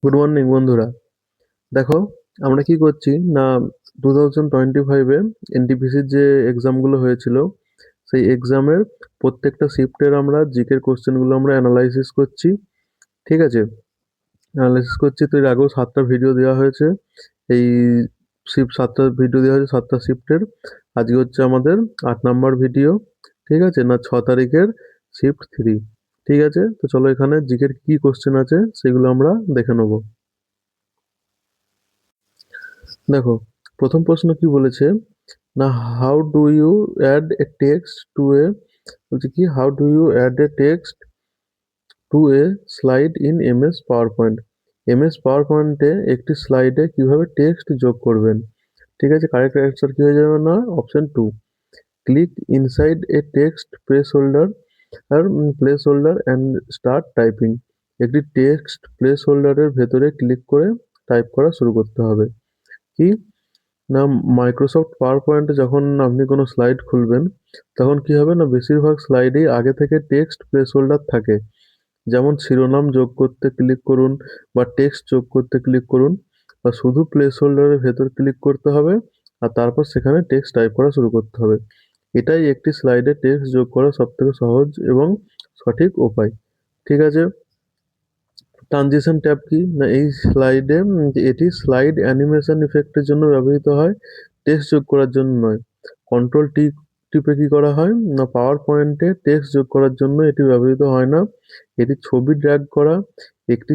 Good morning বন্ধুরা। দেখো, আমরা কি করছি না, 2025-এ এনটিপিসির যে এক্সামগুলো হয়েছিল, সেই এক্সামের প্রত্যেকটা শিফটের আমরা জিকের কোশ্চেনগুলো আমরা অ্যানালাইসিস করছি। ঠিক আছে, অ্যানালাইসিস করছি। তো এর আগেও 7টা ভিডিও দেওয়া হয়েছে। এই 7টা ভিডিও দেওয়া হয়েছে 7টা শিফটের। আজকে হচ্ছে আমাদের 8 নাম্বার ভিডিও। ঠিক আছে না, 6 তারিখের শিফট 3। ঠিক আছে, তো চলো এখানে জিকের কি কোশ্চেন আছে সেগুলো আমরা দেখে নেবো। দেখো, প্রথম প্রশ্ন কি বলেছে না, how do you add a text to a, বলছে কি how do you add a text to a slide in MS PowerPoint. MS পাওয়ার পয়েন্টে একটি স্লাইডে কিভাবে টেক্সট যোগ করবেন। ঠিক আছে, কারেক্ট অ্যান্সার কি হয়ে যাবে না, option 2। Click inside A text place holder and start typing. একটি টেক্সট প্লেস হোল্ডারের ভেতরে ক্লিক করে টাইপ করা শুরু করতে হবে। কি না, মাইক্রোসফট পাওয়ার পয়েন্টে যখন আপনি কোনো স্লাইড খুলবেন, তখন কি হবে না, বেশিরভাগ স্লাইডেই আগে থেকে টেক্সট প্লেসহোল্ডার থাকে। যেমন শিরোনাম যোগ করতে ক্লিক করুন, বা টেক্সট যোগ করতে ক্লিক করুন, বা শুধু প্লেসহোল্ডারের ভেতর ক্লিক করতে হবে, আর তারপর সেখানে টেক্সট টাইপ করা শুরু করতে হবে। এটাই একটি স্লাইডে টেক্সট যোগ করার সবথেকে সহজ এবং সঠিক উপায়। ঠিক আছে, ট্রানজিশন ট্যাব কি না, এই স্লাইডে এটি স্লাইড অ্যানিমেশন ইফেক্টের জন্য ব্যবহৃত হয়, টেক্সট যোগ করার জন্য নয়। কন্ট্রোল টিপে কি করা হয় না, পাওয়ার পয়েন্টে টেক্সট যোগ করার জন্য এটি ব্যবহৃত হয় না। এটি ছবি ড্র্যাগ করা, একটি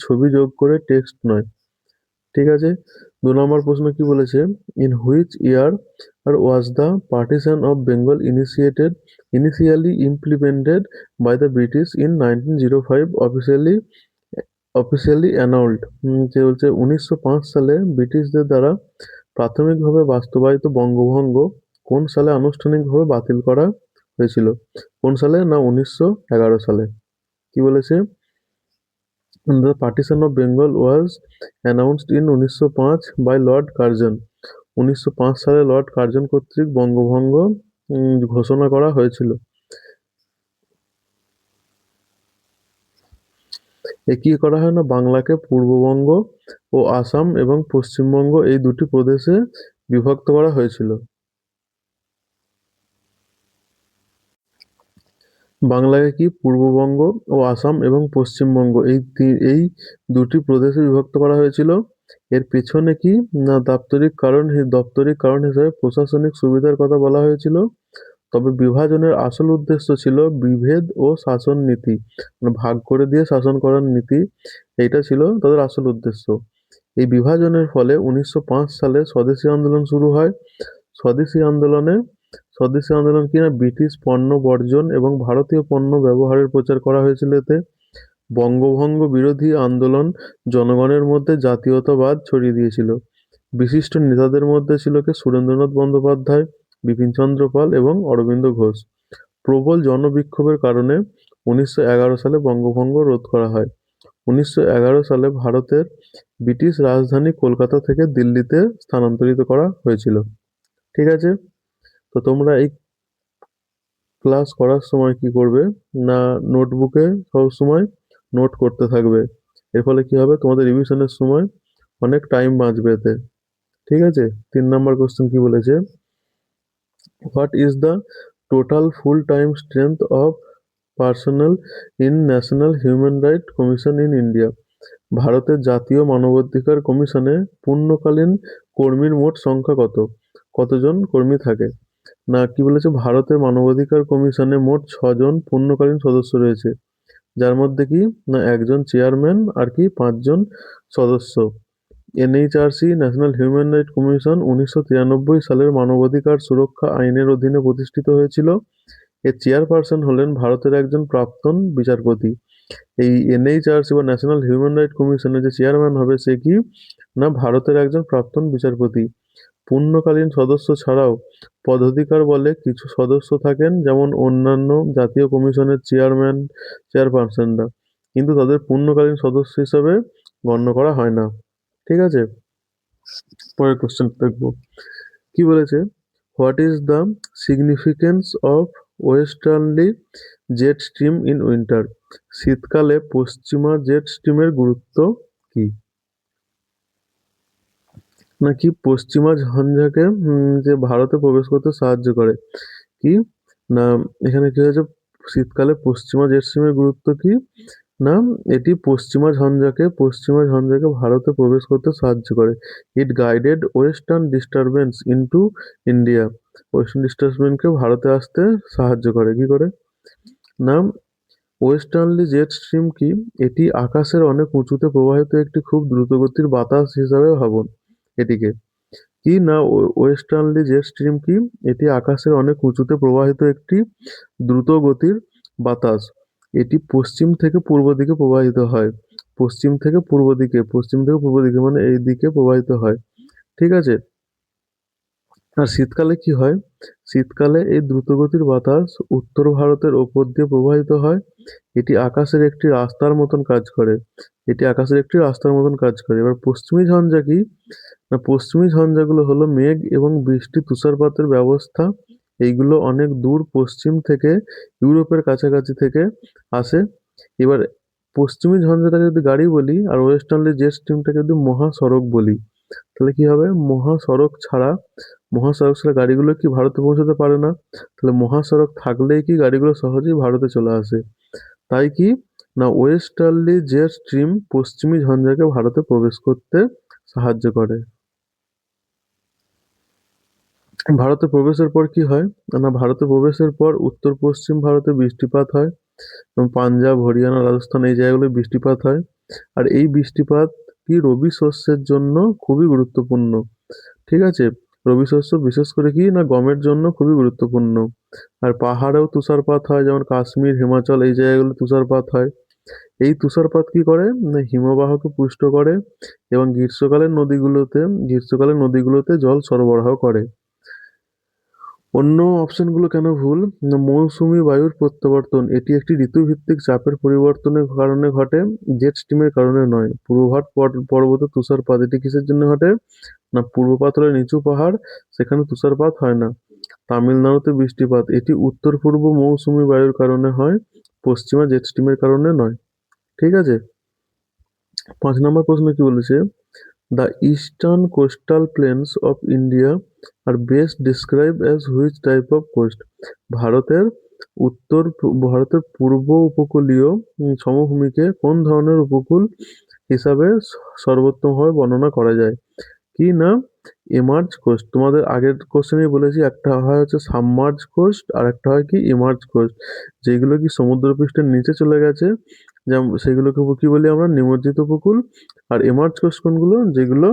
ছবি যোগ করে টেক্সট নয়। ঠিক আছে, 2 নম্বর প্রশ্ন কি বলেছে, ইন হুইচ ইয়ার আর was the partition of Bengal initially implemented by the British in 1905, officially annulled. যে বলছে 1905 সালে ব্রিটিশদের দ্বারা প্রাথমিকভাবে বাস্তবায়িত বঙ্গভঙ্গ কোন সালে আনুষ্ঠানিকভাবে বাতিল করা হয়েছিল। কোন সালে না, 1911 সালে। কি বলেছে, the partition of Bengal was announced in 1905 by Lord Curzon. 1905 সালে লর্ড কার্জন কর্তৃক বঙ্গভঙ্গ ঘোষণা করা হয়েছিল। কি করা হয় না, বাংলাকে পূর্ববঙ্গ ও আসাম এবং পশ্চিমবঙ্গ এই দুটি প্রদেশে বিভক্ত করা হয়েছিল। বাংলাকে কি পূর্ববঙ্গ ও আসাম এবং পশ্চিমবঙ্গ এই দুটি প্রদেশে বিভক্ত করা হয়েছিল। এর পেছনে কি না, দাপ্তরিক কারণ হিসেবে প্রশাসনিক সুবিধার কথা বলা হয়েছিল। তবে বিভাজনের আসল উদ্দেশ্য ছিল বিভেদ ও শাসন নীতি, মানে ভাগ করে দিয়ে শাসন করার নীতি। এইটা ছিল তাদের আসল উদ্দেশ্য। এই বিভাজনের ফলে 1905 সালে স্বদেশী আন্দোলন শুরু হয়। স্বদেশী আন্দোলনে স্বদেশী আন্দোলন কি না, ব্রিটিশ পণ্য বর্জন এবং ভারতীয় পণ্য ব্যবহারের প্রচার করা হয়েছিল এতে। বঙ্গভঙ্গ বিরোধী আন্দোলন জনগণের মধ্যে জাতীয়তাবাদ ছড়িয়ে দিয়েছিল। বিশিষ্ট নেতাদের মধ্যে ছিল কি, সুরেন্দ্রনাথ বন্দ্যোপাধ্যায়, বিপিনচন্দ্র পাল এবং অরবিন্দ ঘোষ। প্রবল জনবিক্ষোভের কারণে 1911 সালে বঙ্গভঙ্গ রোধ করা হয়। 1911 সালে ভারতের ব্রিটিশ রাজধানী কলকাতা থেকে দিল্লিতে স্থানান্তরিত করা হয়েছিল। ঠিক আছে, তো তোমরা এই ক্লাস করার সময় কি করবে না, নোটবুকে সবসময় নোট করতে থাকবে। এর ফলে কি হবে, তোমাদের রিভিশনের সময় অনেক টাইম বাঁচবে এতে। ঠিক আছে, 3 নম্বর কোশ্চেন কি বলেছে, what is the total full time strength of personal in national human right commission in India. ভারতের জাতীয় মানবাধিকার কমিশনে পূর্ণকালীন কর্মীর মোট সংখ্যা কত, কতজন কর্মী থাকে। না, কি বলেছে, ভারতের মানবাধিকার কমিশনে মোট 6 জন পূর্ণকালীন সদস্য রয়েছে, যার মধ্যে কি না, একজন চেয়ারম্যান আর কি 5 জন সদস্য। NHRC national human right commission 1993 সালের মানবাধিকার সুরক্ষা আইনের অধীনে প্রতিষ্ঠিত হয়েছিল। এর চেয়ারপারসন হলেন ভারতের একজন প্রাক্তন বিচারপতি। এই এনএইচআরসি বা ন্যাশনাল হিউম্যান রাইট কমিশনের যে চেয়ারম্যান হবে সে কি না, ভারতের একজন প্রাক্তন বিচারপতি। পূর্ণকালীন সদস্য ছাড়াও পদাধিকার বলে কিছু সদস্য থাকেন, যেমন অন্যান্য জাতীয় কমিশনের চেয়ারপারসনরা, কিন্তু তাদের পূর্ণকালীন সদস্য হিসেবে গণ্য করা হয় না। ঠিক আছে, পরের কোশ্চেন দেখবো। কি বলেছে, what is the significance of westernly jet stream in winter? শীতকালে পশ্চিমা জেট স্ট্রিমের গুরুত্ব কি? নাকি পশ্চিমা ঝঞ্ঝাকে যে ভারতে প্রবেশ করতে সাহায্য করে? কি না, এখানে কি হয়েছে, শীতকালে পশ্চিমা জেট স্ট্রিমের গুরুত্ব কি না, এটি পশ্চিমা ঝঞ্ঝাকে ভারতে প্রবেশ করতে সাহায্য করে। It guided western disturbance into India. Western ডিস্টারবেন্সকে ভারতে আসতে সাহায্য করে, কি করে না, ওয়েস্টার্নলি জেট স্ট্রিম কি, এটি আকাশের অনেক উঁচুতে প্রবাহিত একটি খুব দ্রুতগতির বাতাস হিসাবে ভাবুন এটিকে। কি না, ওয়েস্টার্নলি জেট স্ট্রিম কি, এটি আকাশের অনেক উঁচুতে প্রবাহিত একটি দ্রুত গতির বাতাস। এটি পশ্চিম থেকে পূর্ব দিকে প্রবাহিত হয়। পশ্চিম থেকে পূর্ব দিকে মানে এই দিকে প্রবাহিত হয়। ঠিক আছে? আর শীতকালে কি হয়? শীতকালে এই দ্রুতগতির বাতাস উত্তর ভারতের ওপর দিয়ে প্রবাহিত হয়। এটি আকাশের একটি রাস্তার মতন কাজ করে। এবার পশ্চিমী ঝঞ্ঝা কি? না, পশ্চিমী ঝঞ্ঝাগুলো হলো মেঘ এবং বৃষ্টি তুষারপাতের ব্যবস্থা। এইগুলো অনেক দূর পশ্চিম থেকে ইউরোপের কাছাকাছি থেকে আসে। এবার পশ্চিমী ঝঞ্ঝাটাকে যদি গাড়ি বলি আর ওয়েস্টার্নলি জেট স্ট্রিমটাকে যদি মহাসড়ক বলি, তাহলে কি হবে? মহাসড়ক ছাড়া গাড়িগুলো কি ভারতে পৌঁছাতে পারে না। তাহলে মহাসড়ক থাকলেই কি গাড়িগুলো সহজেই ভারতে চলে আসে। তাই কি না, ওয়েস্টার্নলি জেট স্ট্রিম পশ্চিমী ঝঞ্ঝাকে ভারতে প্রবেশ করতে সাহায্য করে। ভারতে প্রবেশের পর কি হয়? না, ভারতে প্রবেশের পর উত্তর পশ্চিম ভারতে বৃষ্টিপাত হয় এবং পাঞ্জাব, হরিয়ানা, রাজস্থান এই জায়গাগুলোয় বৃষ্টিপাত হয়। আর এই বৃষ্টিপাত কি রবি শস্যের জন্য খুবই গুরুত্বপূর্ণ। ঠিক আছে? রবি শস্য বিশেষ করে কি না গমের জন্য খুবই গুরুত্বপূর্ণ। আর পাহাড়েও তুষারপাত হয়, যেমন কাশ্মীর, হিমাচল এই জায়গাগুলো তুষারপাত হয়। এই তুষারপাত কি করে না হিমবাহকে পুষ্ট করে এবং গ্রীষ্মকালে নদীগুলোতে জল সরবরাহ করে। অন্য অপশনগুলো কেন ভুল? না, মৌসুমী বায়ুর প্রত্যাবর্তন, এটি একটি ঋতুভিত্তিক চাপের পরিবর্তনের কারণে ঘটে, জেট স্ট্রিমের কারণে নয়। পূর্বঘাট পর্বতে তুষারপাত, এটি কিসের জন্য ঘটে? না, পূর্বপাত হলো নিচু পাহাড়, সেখানে তুষারপাত হয় না। তামিলনাড়ুতে বৃষ্টিপাত, এটি উত্তর পূর্ব মৌসুমী বায়ুর কারণে হয়, পশ্চিমা জেট স্ট্রিমের কারণে নয়। ঠিক আছে? 5 নম্বর প্রশ্ন কি বলেছে? The eastern coastal plains of India are best described as which type of coast? ভারতের ভারতের পূর্ব উপকূলীয় সমভূমিকে কোন ধরনের উপকূল হিসাবে সর্বোত্তমভাবে বর্ণনা করা যায়? কি না, এমার্জ কোস্ট। তোমাদের আগের কোশ্চেনেই বলেছি, একটা হয় হচ্ছে সাবমার্জ কোস্ট আর একটা হয় কি ইমার্জ কোস্ট। যেগুলো কি সমুদ্রপৃষ্ঠের নিচে চলে গেছে, যেমন সেগুলোকে কি বলি আমরা? নিমজ্জিত উপকূল। আর এমার্জ কোস্ট কোনগুলো? যেগুলো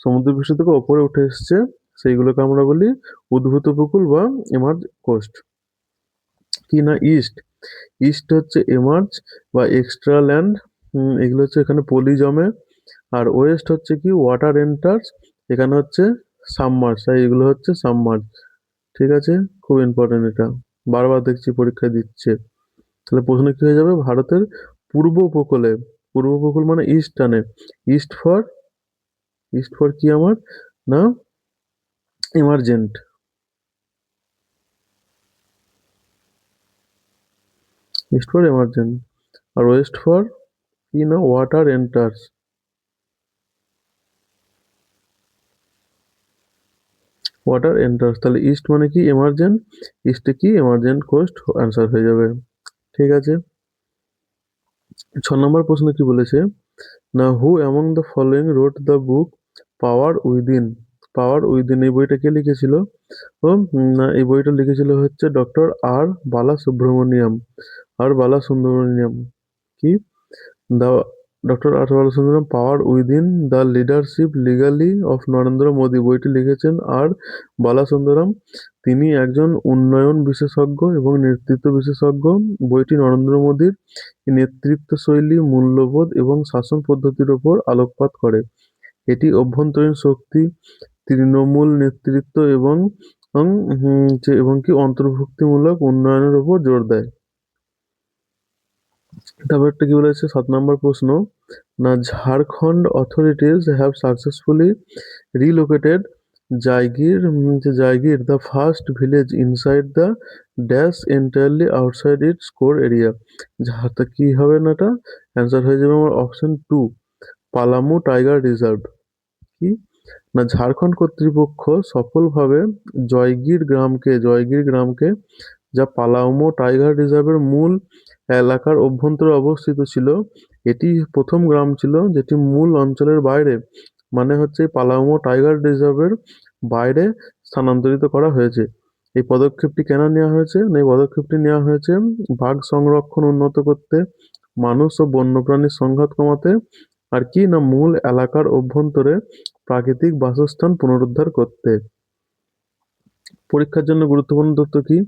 সমুদ্রপৃষ্ঠ থেকে ওপরে উঠে এসছে, সেইগুলোকে আমরা বলি উদ্ভূত উপকূল বা এমার্জ কোস্ট। কি না, ইস্ট হচ্ছে এমার্জ বা এক্সট্রা ল্যান্ড, এগুলো হচ্ছে এখানে পলি জমে। আর ওয়েস্ট হচ্ছে কি ওয়াটার এন্টার্স, এখানে হচ্ছে সাবমার্জ, তাই এগুলো হচ্ছে সাবমার্জ। ঠিক আছে? খুব ইম্পর্টেন্ট এটা, বারবার দেখছি পরীক্ষায় দিচ্ছে। তাহলে প্রশ্ন কি হয়ে যাবে? ভারতের পূর্ব উপকূলে, পূর্ব উপকূল মানে ইস্ট টানে, ইস্ট ফর ইস্ট ফর কি আমার? না, এমার্জেন্ট। East for emergent. আর ওয়েস্ট ফর কি না ওয়াটার এন্টার্স। ওয়াটার এন্টার্স, তাহলে ইস্ট মানে কি এমার্জেন্ট, ইস্টে কি এমার্জেন্ট কোস্ট অ্যান্সার হয়ে যাবে। ঠিক আছে? 6 নম্বর প্রশ্ন কি বলেছে? না, হু among the following wrote the book power within? Power within এই বইটা কে লিখেছিল? না, এই বইটা লিখেছিল হচ্ছে ডক্টর আর বালাসুব্রমণিয়াম। কি the doctor R Balasubramaniam power within the leadership legacy of Narendra Modi বইটি লিখেছেন আর বালাসুন্দরম। তিনি একজন উন্নয়ন বিশেষজ্ঞ এবং নেতৃত্ব বিশেষজ্ঞ। বইটি নরেন্দ্র মোদীর নেতৃত্বশৈলী, মূল্যবোধ এবং শাসন পদ্ধতির ওপর আলোকপাত করে। এটি অভ্যন্তরীণ শক্তি, তৃণমূল নেতৃত্ব এবং কি অন্তর্ভুক্তিমূলক উন্নয়নের উপর জোর দেয়। তারপর একটা কি বলেছে? 7 নম্বর প্রশ্ন, না Jharkhand authorities have successfully রিলোকেটেড জায়গির the first village inside the dash entirely outside it's core area. যাহাতে কি হবে না, এটা অ্যান্সার হয়ে যাবে আমার অপশন 2, পালামু টাইগার রিজার্ভ। কি না, ঝাড়খণ্ড কর্তৃপক্ষ সফলভাবে জয়গির গ্রামকে যা পালাউমো টাইগার রিজার্ভের মূল এলাকার অভ্যন্তরে অবস্থিত ছিল, এটি প্রথম গ্রাম ছিল যেটি মূল অঞ্চলের বাইরে, মানে হচ্ছে পালাউমো টাইগার রিজার্ভের বাইরে স্থানান্তরিত করা হয়েছে। এই পদক্ষেপটি কেন নেওয়া হয়েছে না, এই পদক্ষেপটি নেওয়া হয়েছে বাঘ সংরক্ষণ উন্নত করতে, মানুষ ও বন্যপ্রাণীর সংঘাত কমাতে, আর কি না মূল এলাকার অভ্যন্তরে প্রাকৃতিক বাসস্থান পুনরুদ্ধার করতে। পরীক্ষার জন্য গুরুত্বপূর্ণ তথ্য কি,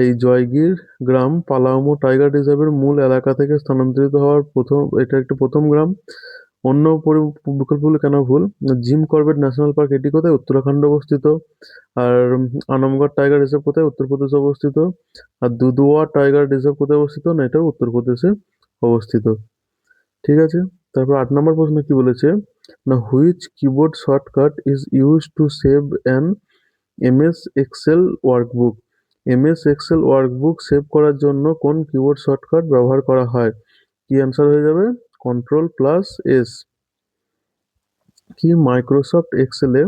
এই জয়গির গ্রাম পালাউমো টাইগার রিজার্ভের মূল এলাকা থেকে স্থানান্তরিত হওয়ার এটা একটা প্রথম গ্রাম। অন্য বিকল্পগুলো কেন ভুল, জিম করবেট ন্যাশনাল পার্ক এটি কোথায়, উত্তরাখণ্ডে অবস্থিত। আর আনন্দগড় টাইগার রিজার্ভ কোথায়, উত্তরপ্রদেশে অবস্থিত। আর দুধওয়া টাইগার রিজার্ভ কোথায় অবস্থিত না, এটাও উত্তরপ্রদেশে অবস্থিত। ঠিক আছে, তারপর 8 নম্বর প্রশ্ন কি বলেছে না, which keyboard shortcut is use to save an MS Excel workbook. MS Excel workbook save করার জন্য কোন কিবোর্ড শর্টকাট ব্যবহার করা হয়? কি অ্যান্সার হয়ে যাবে Ctrl+S। কি মাইক্রোসফট এক্সেলে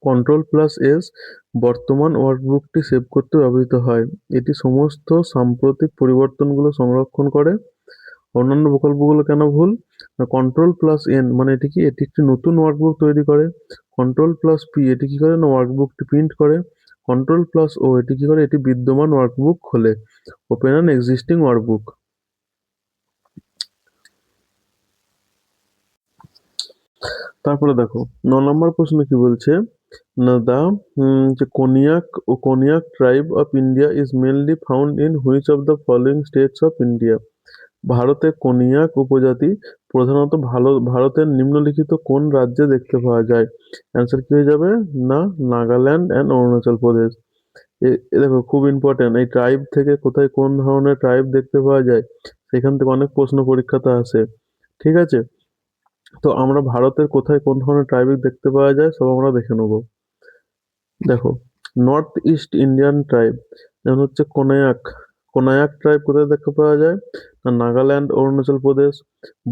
Ctrl+S বর্তমান ওয়ার্কবুকটি সেভ করতে ব্যবহৃত হয়। এটি সমস্ত সাম্প্রতিক পরিবর্তনগুলো সংরক্ষণ করে। অন্যান্য বিকল্পগুলো কেন ভুল, না Ctrl+N মানে এটি কি, এটি একটি নতুন ওয়ার্কবুক তৈরি করে। Ctrl+P এটি কি করে না ওয়ার্কবুকটি প্রিন্ট করে। Ctrl+O এটি কি করে, এটি বিদ্যমান ওয়ার্কবুক খোলে, ওপেন অ্যান এক্সিস্টিং ওয়ার্কবুক। তারপরে দেখো 9 নম্বর প্রশ্ন কি বলছে না, যে Konyak tribe of India is mainly found in which of the following states of India. ভারতে কোনিয়াক উপজাতি প্রধানত ভারতের নিম্নলিখিত কোন রাজ্যে দেখতে পাওয়া যায়? অ্যান্সার কি হয়ে যাবে না নাগাল্যান্ড অ্যান্ড অরুণাচল প্রদেশ। দেখো খুব ইম্পর্টেন্ট, এই ট্রাইব থেকে কোথায় কোন ধরনের ট্রাইব দেখতে পাওয়া যায়, সেখান থেকে অনেক প্রশ্ন পরীক্ষাতে আসে। ঠিক আছে, তো আমরা ভারতের কোথায় কোন ধরনের ট্রাইব দেখতে পাওয়া যায় সব আমরা দেখে নেবো। দেখো নর্থ ইস্ট ইন্ডিয়ান ট্রাইব যেমন হচ্ছে কোনায়াক ট্রাইব কোথায় দেখতে পাওয়া যায় না নাগাল্যান্ড অরুণাচল প্রদেশ।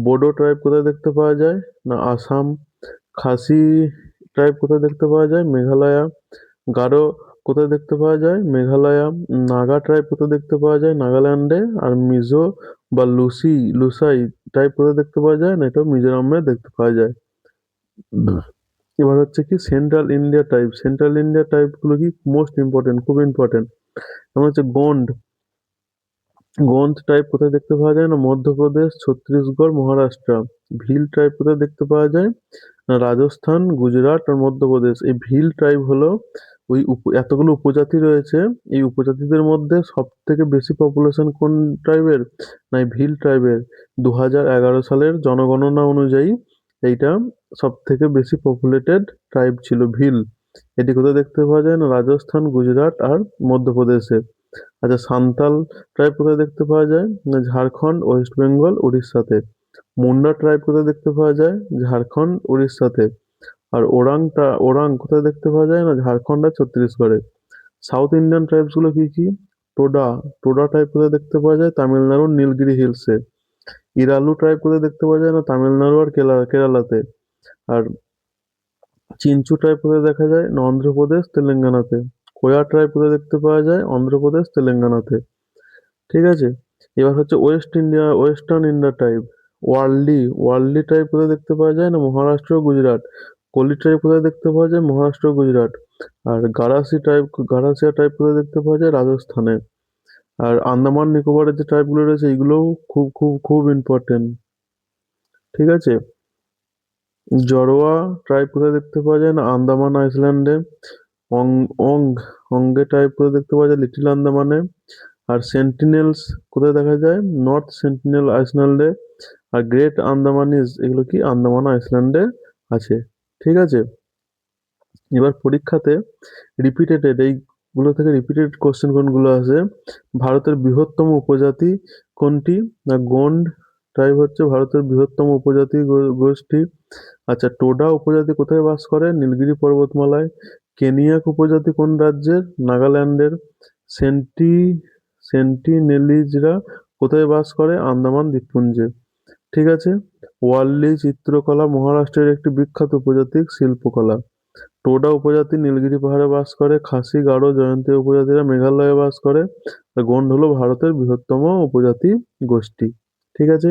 বোডো ট্রাইব কোথায় দেখতে পাওয়া যায় না আসাম। খাসি ট্রাইব কোথায় দেখতে পাওয়া যায় মেঘালয়া। গারো কোথায় দেখতে পাওয়া যায় মেঘালয়া। নাগা ট্রাইব কোথায় দেখতে পাওয়া যায় নাগাল্যান্ডে। আর মিজো বা লুসাই ট্রাইব কোথায় দেখতে পাওয়া যায় না এটা মিজোরামে দেখতে পাওয়া যায়। এবার হচ্ছে কি সেন্ট্রাল ইন্ডিয়া টাইপ গুলো কি মোস্ট ইম্পর্টেন্ট, খুব ইম্পর্টেন্ট। যেমন হচ্ছে গোন্ড টাইপ কোথায় দেখতে পাওয়া যায় না মধ্যপ্রদেশ, ছত্তিশগড়, মহারাষ্ট্র। ভিল টাইপ কোথায় দেখতে পাওয়া যায় না রাজস্থান, গুজরাট আর মধ্যপ্রদেশ। এই ভিল ট্রাইব হলো ওই এতগুলো উপজাতি রয়েছে, এই উপজাতিদের মধ্যে সব থেকে বেশি পপুলেশন কোন ট্রাইবের না এই ভিল ট্রাইবের। 2011 সালের জনগণনা অনুযায়ী এইটা সব থেকে বেশি পপুলেটেড ট্রাইব ছিল ভিল। এটি কোথায় দেখতে পাওয়া যায় না রাজস্থান, গুজরাট আর মধ্যপ্রদেশে। আচ্ছা, সাঁওতাল ট্রাইব কোথায় দেখতে পাওয়া যায় না ঝাড়খণ্ড, ওয়েস্ট বেঙ্গল, উড়িষ্যাতে। মুন্ডা ট্রাইব কোথায় দেখতে পাওয়া যায় ঝাড়খণ্ড, উড়িষ্যাতে। আর ওরাং কোথায় দেখতে পাওয়া যায় না ঝাড়খণ্ড আর ছত্তিশগড়ে। সাউথ ইন্ডিয়ান ট্রাইবস গুলো কি কি, টোডা টোডা ট্রাইব কোথায় দেখতে পাওয়া যায় তামিলনাড়ুর নীলগিরি হিলসে। ইরালু ট্রাইব কোথায় দেখতে পাওয়া যায় না তামিলনাড়ু আর কেরালাতে। আর চিঞ্চু ট্রাইব কোথায় দেখা যায় না অন্ধ্রপ্রদেশ, তেলেঙ্গানাতে। কোয়া ট্রাইব কোথায় দেখতে পাওয়া যায় অন্ধ্রপ্রদেশ, তেলেঙ্গানাতে। ঠিক আছে, এবার হচ্ছে western India type. Warli type কোথায় দেখতে পাওয়া যায় না মহারাষ্ট্র, গুজরাট। কোলি টাইপ কোথায় দেখতে পাওয়া যায় মহারাষ্ট্র, গুজরাট। আর গারাসিয়া টাইপ কোথায় দেখতে পাওয়া যায় রাজস্থানে। আর আন্দামান নিকোবরের যে ট্রাইবগুলো রয়েছে এইগুলোও খুব খুব খুব ইম্পর্টেন্ট। ঠিক আছে, জড়োয়া ট্রাইব কোথায় দেখতে পাওয়া যায় না আন্দামান আইসল্যান্ডে। অং অং অঙ্গে ট্রাইব কোথায় দেখতে পাওয়া যায় লিটিল আন্দামানে। আর সেন্টিনেলস কোথায় দেখা যায় north sentinel আইসল্যান্ডে। Are great Andamanese এগুলো কি আন্দামান আইসল্যান্ডে আছে। ঠিক আছে, এবার পরীক্ষাতে এইগুলো থেকে রিপিটেড কোশ্চেন কোনগুলো আছে, ভারতের বৃহত্তম উপজাতি কোনটি না গোন্ড ট্রাইব হচ্ছে ভারতের বৃহত্তম উপজাতি গোষ্ঠী। আচ্ছা, টোডা উপজাতি কোথায় বাস করে? নীলগিরি পর্বতমালায়। কেনিয়াক উপজাতি কোন রাজ্যের? নাগাল্যান্ডের। সেন্টি সেন্টিনেলিজরা কোথায় বাস করে? আন্দামান দ্বীপপুঞ্জে। ঠিক আছে। ওয়ারলি চিত্রকলা মহারাষ্ট্রের একটি বিখ্যাত উপজাতিক শিল্পকলা। টোডা উপজাতি নীলগিরি পাহাড়ে বাস করে। খাসি, গারো, জয়ন্তীয়া উপজাতিরা মেঘালয়ে বাস করে। আর গোন্ড হলো ভারতের বৃহত্তম উপজাতি গোষ্ঠী। ঠিক আছে।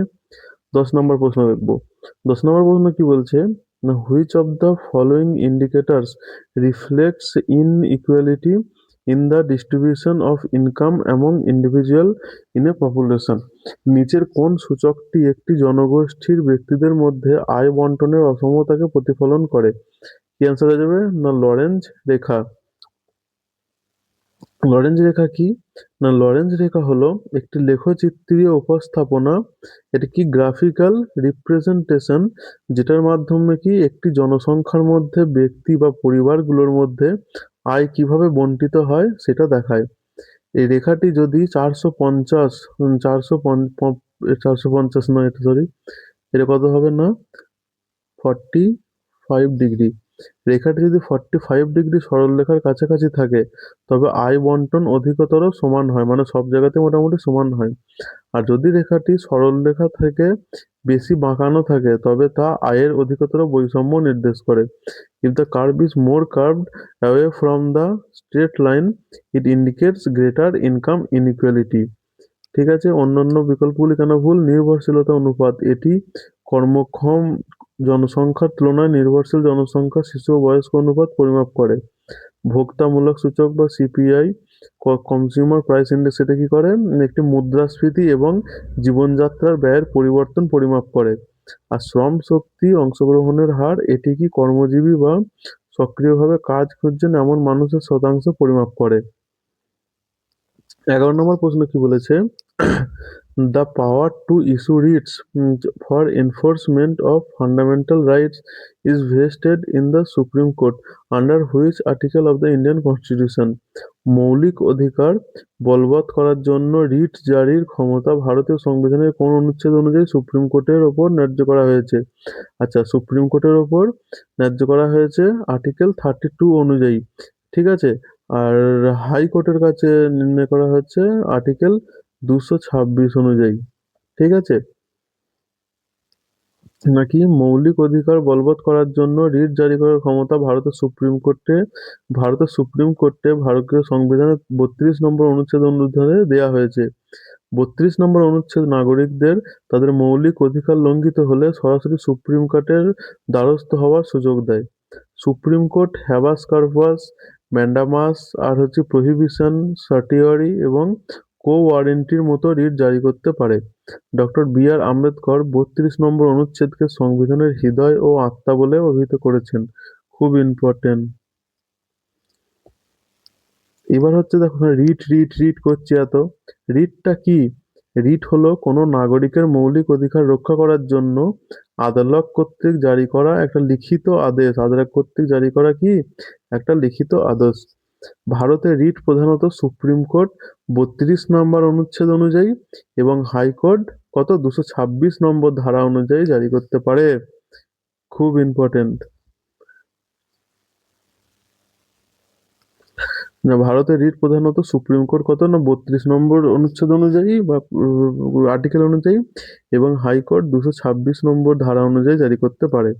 10 নম্বর প্রশ্ন দেখবো। 10 নম্বর প্রশ্ন কি বলছে না, which of the following indicators reflects inequality in the distribution of income among individual in a population. নিচের কোন সূচকটি একটি জনগোষ্ঠীর ব্যক্তিদের মধ্যে আয় বন্টনের অসমতাকে প্রতিফলন করে? কি অ্যান্সার হয়ে যাবে না, লরেঞ্জ রেখা। লরেঞ্জ রেখা কি না, লরেঞ্জ রেখা হলো একটি লেখচিত্রীয় উপস্থাপনা। এটা কি গ্রাফিক্যাল রিপ্রেজেন্টেশন, যেটার মাধ্যমে কি একটি জনসংখ্যার মধ্যে ব্যক্তি বা পরিবারগুলোর মধ্যে আয় কিভাবে বন্টিত হয় সেটা দেখায়। এই রেখাটি যদি 450 450 নয়, এটা সরি, এটা কত হবে না 45 ডিগ্রি। রেখাটি যদি 45 ডিগ্রি সরলরেখার কাছাকাছি থাকে তবে আয় বন্টন অধিকতর সমান হয়, মানে সব জায়গাতে মোটামুটি সমান হয়। আর যদি রেখাটি সরলরেখা থেকে বেশি বাঁকানো থাকে তবে তা আয়ের অধিকতর বৈষম্য নির্দেশ করে। If the curve is more curved away from the straight line, it indicates greater income inequality. ঠিক আছে। অন্যান্য বিকল্পগুলি কেন ভুল? নির্ভরশীলতা অনুপাত, এটি কর্মক্ষম জনসংখ্যার তুলনায় নির্ভরশীল জনসংখ্যা, শিশু ও বয়স্ক অনুপাত পরিমাপ করে। ভোক্তামূলক সূচক বা সিপিআই, কনজিউমার প্রাইস ইন্ডেক্স, এটা কি করে? একটি মুদ্রাস্ফীতি এবং জীবনযাত্রার ব্যয়ের পরিবর্তন পরিমাপ করে। আর শ্রম শক্তি অংশগ্রহণের হার, এটি কি কর্মজীবী বা সক্রিয়ভাবে কাজ করছেন এমন মানুষের শতাংশ পরিমাপ করে। 11 নম্বর প্রশ্ন কি বলেছে, the power to issue writs for enforcement of fundamental rights is vested in the Supreme Court under which article of the Indian constitution. মৌলিক অধিকার বলবৎ করার জন্য রিট জারির ক্ষমতা ভারতীয় সংবিধানের কোন অনুচ্ছেদ অনুযায়ী সুপ্রিম কোর্টের ওপর ন্যায্য করা হয়েছে? আচ্ছা, সুপ্রিম কোর্টের ওপর ন্যায্য করা হয়েছে আর্টিকেল 32 অনুযায়ী। ঠিক আছে। আর হাইকোর্টের কাছে নির্ণয় করা হচ্ছে আর্টিকেল 226 অনুযায়ী। ঠিক আছে। নাকি মৌলিক অধিকার বলবৎ করার জন্য রিট জারি করার ক্ষমতা ভারতের সুপ্রিম কোর্টে ভারতীয় সংবিধানের 32 নম্বর অনুচ্ছেদ অনুসারে দেয়া হয়েছে। 32 নম্বর অনুচ্ছেদ নাগরিকদের তাদের মৌলিক অধিকার লঙ্ঘিত হলে সরাসরি সুপ্রিম কোর্টের দ্বারস্থ হওয়ার সুযোগ দেয়। সুপ্রিম কোর্ট হ্যাবাস কর্পাস, ম্যান্ডামাস আর হচ্ছে প্রহিবিশন, সার্টিওয়ারি এবং কো ওয়ারেন্টির মতো রিট জারি করতে পারে। Doctor B R. আম্বেদকর 32 নম্বর অনুচ্ছেদকে সংবিধানের হৃদয় ও আত্মা বলে অভিহিত করেছেন। খুব ইম্পর্টেন্ট। এবার হচ্ছে দেখো, রিট রিট রিট করছে এত। রিটটা কি? রিট হলো কোনো নাগরিকের মৌলিক অধিকার রক্ষা করার জন্য আদালত কর্তৃক জারি করা একটা লিখিত আদেশ। আদালত কর্তৃক জারি করা কি? একটা লিখিত আদেশ। ভারতে রিট প্রধানত সুপ্রিম কোর্ট 32 নম্বর অনুচ্ছেদ অনুযায়ী এবং হাইকোর্ট কত 226 নম্বর ধারা অনুযায়ী জারি করতে পারে। খুব ইম্পর্টেন্ট। না, ভারতে রিট প্রধানত সুপ্রিম কোর্ট কত না 32 নম্বর অনুচ্ছেদ অনুযায়ী বা আর্টিকেল অনুযায়ী এবং হাইকোর্ট 226 নম্বর ধারা অনুযায়ী জারি করতে পারে।